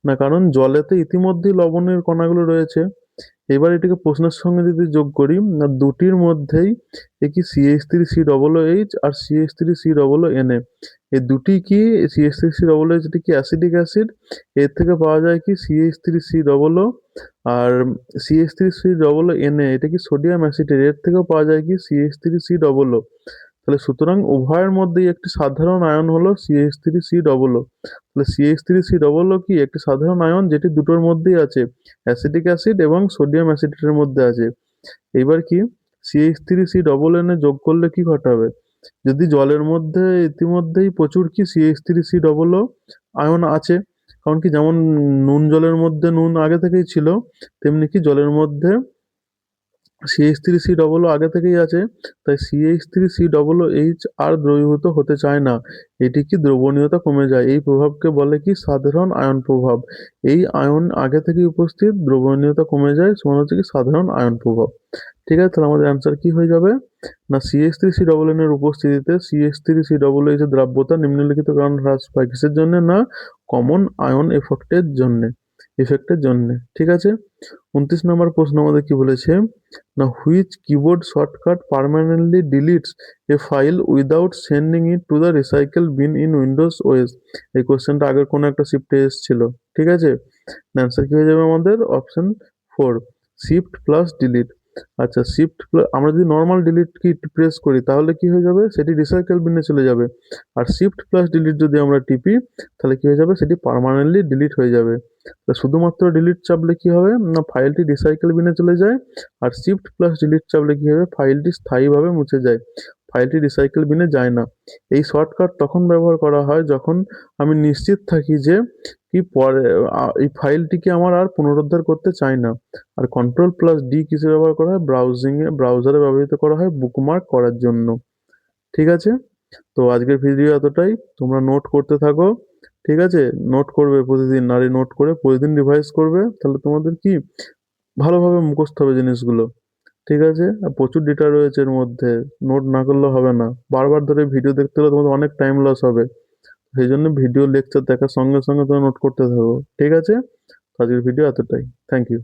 না কারণ জলেতে ইতিমধ্যেই লবণের কণাগুলো রয়েছে। এবার এটাকে প্রশ্নের সঙ্গে যদি যোগ করি, না দুটির মধ্যেই একই CH3COOH আর CH3COONA, এই দুটি কি, CH3COOH এটি কি অ্যাসিডিক অ্যাসিড, এর থেকে পাওয়া যায় কি CH3COO, আর CH3COONA এটা কি সোডিয়াম অ্যাসিটেট, এর থেকেও পাওয়া যায় কি CH3COO। তাহলে সুতরাং উভয়ের মধ্যেই একটি সাধারণ আয়ন হলো CH3COO। তাহলে CH3COO কি একটি সাধারণ আয়ন যেটি দুটোর মধ্যেই আছে, অ্যাসিটিক অ্যাসিড এবং সোডিয়াম অ্যাসিটেটের মধ্যে আছে। এইবার কি, CH3COON যোগ করলে কি ঘটাবে, যদি জলের মধ্যে ইতিমধ্যেই প্রচুর কি CH3COO আয়ন আছে। কারণ কি, যেমন নুন জলের মধ্যে নুন আগে থেকেই ছিল, তেমনি কি জলের মধ্যে CH3COO আগে থেকেই আছে। তাই CH3COOH আর দ্রবীভূত হতে চায় না। এটি কি দ্রবণীয়তা কমে যায়। এই প্রভাবকে বলে কি সাধারণ আয়ন প্রভাব। এই আয়ন আগে থেকেই উপস্থিত, দ্রবণীয়তা কমে যায়, সমান হচ্ছে কি সাধারণ আয়ন প্রভাব। ঠিক আছে, তাহলে আমাদের অ্যান্সার কি হয়ে যাবে না, CH3CON এর উপস্থিতিতে CH3COOH এর দ্রাব্যতা নিম্নলিখিত কারণ হ্রাস পায়। কিসের জন্য না, কমন আয়ন এফেক্টের জন্য। ঠিক আছে। 29 নম্বর প্রশ্ন আমাদের কি বলেছে না, which keyboard shortcut permanently deletes a file without sending it to the recycle bin in Windows OS. এই কোশ্চেনটা আগের কোনো একটা শিফটে এসেছিল। ঠিক আছে, অ্যান্সার কি হয়ে যাবে আমাদের অপশন 4, শিফট প্লাস ডিলিট। আচ্ছা, শিফট আমরা যদি নর্মাল ডিলিট কি প্রেস করি তাহলে কি হয়ে যাবে, সেটি রিসাইকেল বিনে চলে যাবে। আর শিফট প্লাস ডিলিট যদি আমরা টিপি তাহলে কি হয়ে যাবে, সেটি পার্মানেন্টলি ডিলিট হয়ে যাবে। তা শুধুমাত্র ডিলিট চাপলে কি হবে না, ফাইলটি রিসাইকেল বিনে চলে যায়। আর শিফট প্লাস ডিলিট চাপলে কি হবে, ফাইলটি স্থায়ীভাবে মুছে যায়, ফাইলটি রিসাইকেল বিনে যায় না। এই শর্টকাট তখন ব্যবহার করা হয় যখন আমি নিশ্চিত থাকি যে কি পরে এই ফাইলটিকে আমার আর পুনরুদ্ধার করতে চাই না। আর কন্ট্রোল প্লাস ডি কিসে ব্যবহার করা হয়, ব্রাউজারে ব্যবহৃত করা হয় বুকমার্ক করার জন্য। ঠিক আছে, তো আজকের ভিডিও এতটাই। তোমরা নোট করতে থাকো। ঠিক আছে, নোট করবে প্রতিদিন, আর এই নোট করে প্রতিদিন রিভাইজ করবে, তাহলে তোমাদের কি ভালোভাবে মুখস্থ হবে জিনিসগুলো। ঠিক আছে, আর প্রচুর ডেটা রয়েছে এর মধ্যে, নোট না করলে হবে না। বারবার ধরে ভিডিও দেখতে হলে তোমাদের অনেক টাইম লস হবে। সেই জন্য ভিডিও লেকচার দেখার সঙ্গে সঙ্গে তোমরা নোট করতে থাকো। ঠিক আছে, আজকের ভিডিও এতটাই। Thank you.